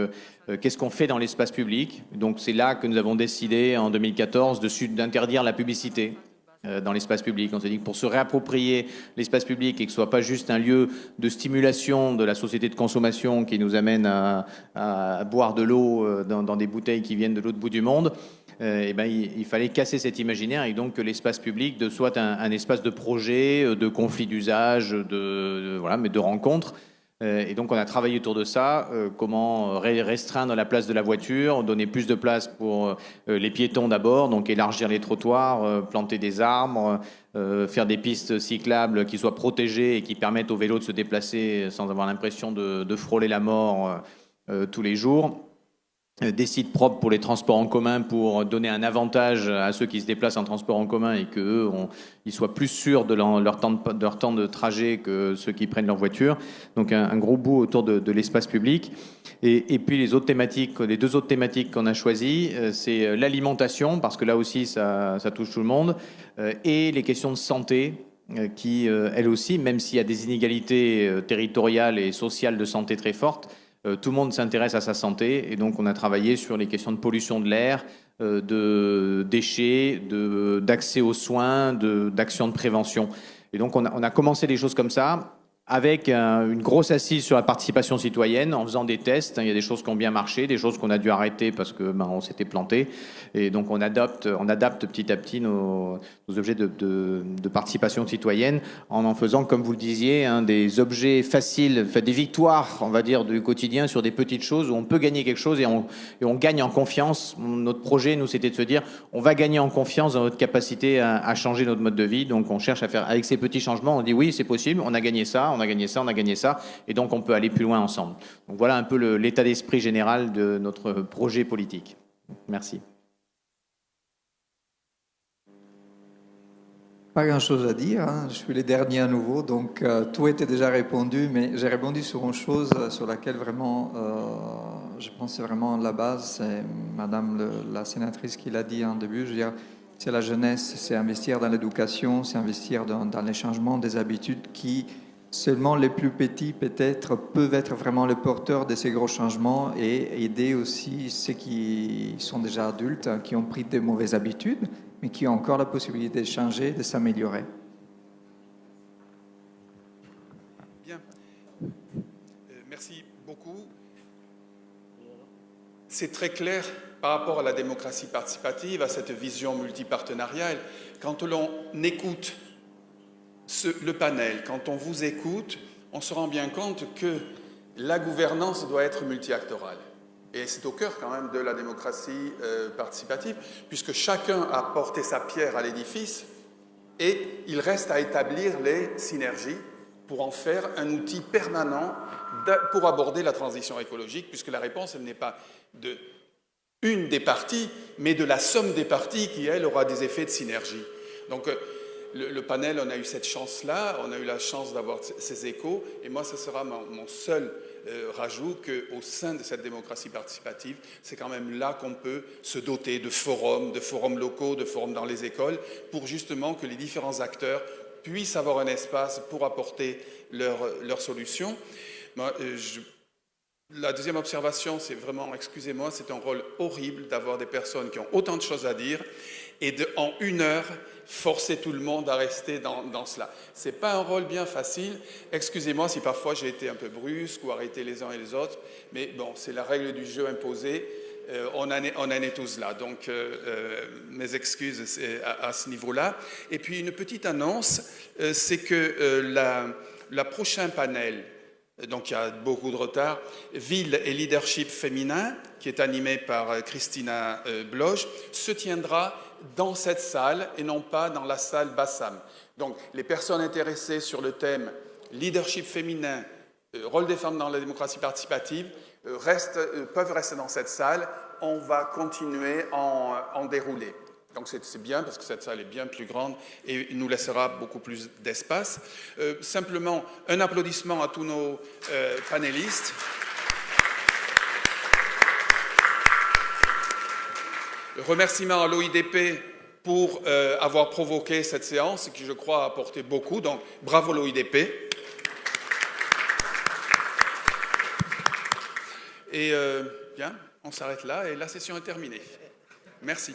qu'est-ce qu'on fait dans l'espace public? Donc c'est là que nous avons décidé en 2014 d'interdire la publicité dans l'espace public. On s'est dit que pour se réapproprier l'espace public et que ce soit pas juste un lieu de stimulation de la société de consommation qui nous amène à boire de l'eau dans des bouteilles qui viennent de l'autre bout du monde, il fallait casser cet imaginaire et donc que l'espace public soit un espace de projet, de conflit d'usage, mais de rencontres. Et donc on a travaillé autour de ça, comment restreindre la place de la voiture, donner plus de place pour les piétons d'abord, donc élargir les trottoirs, planter des arbres, faire des pistes cyclables qui soient protégées et qui permettent aux vélos de se déplacer sans avoir l'impression de frôler la mort tous les jours. Des sites propres pour les transports en commun pour donner un avantage à ceux qui se déplacent en transport en commun et qu'eux, ils soient plus sûrs de leur temps de trajet que ceux qui prennent leur voiture. Donc un gros bout autour de l'espace public. Et puis les deux autres thématiques qu'on a choisies, c'est l'alimentation, parce que là aussi ça touche tout le monde, et les questions de santé, qui, elles aussi, même s'il y a des inégalités territoriales et sociales de santé très fortes, tout le monde s'intéresse à sa santé et donc on a travaillé sur les questions de pollution de l'air, de déchets, d'accès aux soins, d'actions de prévention. Et donc on a commencé des choses comme ça avec une grosse assise sur la participation citoyenne en faisant des tests. Il y a des choses qui ont bien marché, des choses qu'on a dû arrêter parce que on s'était planté. Et donc on adapte petit à petit nos objets de participation citoyenne en faisant, comme vous le disiez, des objets faciles, des victoires, on va dire, du quotidien sur des petites choses où on peut gagner quelque chose et on gagne en confiance. Notre projet, nous, c'était de se dire on va gagner en confiance dans notre capacité à changer notre mode de vie. Donc on cherche à faire, avec ces petits changements, on dit oui, c'est possible, on a gagné ça, on a gagné ça, et donc on peut aller plus loin ensemble. Donc voilà un peu l'état d'esprit général de notre projet politique. Merci.
Pas grand-chose à dire, je suis le dernier à nouveau, donc tout était déjà répondu, mais j'ai répondu sur une chose sur laquelle vraiment je pense que c'est vraiment la base. C'est Madame la sénatrice qui l'a dit en début. Je veux dire, c'est la jeunesse, c'est investir dans l'éducation, c'est investir dans les changements des habitudes qui, seulement les plus petits peut-être, peuvent être vraiment les porteurs de ces gros changements et aider aussi ceux qui sont déjà adultes, qui ont pris de mauvaises habitudes, mais qui ont encore la possibilité de changer, de s'améliorer.
Bien. Merci beaucoup. C'est très clair par rapport à la démocratie participative, à cette vision multipartenariale. Quand l'on écoute le panel, quand on vous écoute, on se rend bien compte que la gouvernance doit être multi-actorale. Et c'est au cœur quand même de la démocratie participative, puisque chacun a porté sa pierre à l'édifice et il reste à établir les synergies pour en faire un outil permanent pour aborder la transition écologique, puisque la réponse, elle n'est pas de une des parties, mais de la somme des parties qui, elle, aura des effets de synergie. Donc, le panel, on a eu cette chance-là, on a eu la chance d'avoir ces échos, et moi, ce sera mon seul rajout qu'au sein de cette démocratie participative, c'est quand même là qu'on peut se doter de forums locaux, de forums dans les écoles, pour justement que les différents acteurs puissent avoir un espace pour apporter leurs solutions. Moi, la deuxième observation, c'est vraiment, excusez-moi, c'est un rôle horrible d'avoir des personnes qui ont autant de choses à dire et en 1 heure, forcer tout le monde à rester dans cela. Ce n'est pas un rôle bien facile. Excusez-moi si parfois j'ai été un peu brusque ou arrêté les uns et les autres, mais bon, c'est la règle du jeu imposée. On en est tous là. Donc, mes excuses à ce niveau-là. Et puis, une petite annonce, c'est que la prochain panel, donc il y a beaucoup de retard, Ville et leadership féminin, qui est animé par Christina Bloch, se tiendra dans cette salle et non pas dans la salle Bassam. Donc les personnes intéressées sur le thème leadership féminin, rôle des femmes dans la démocratie participative, peuvent rester dans cette salle. On va continuer en déroulé. Donc c'est bien parce que cette salle est bien plus grande et nous laissera beaucoup plus d'espace. Simplement, un applaudissement à tous nos panélistes. Remerciements à l'OIDP pour avoir provoqué cette séance qui, je crois, a apporté beaucoup. Donc, bravo l'OIDP. Et bien, on s'arrête là et la session est terminée. Merci.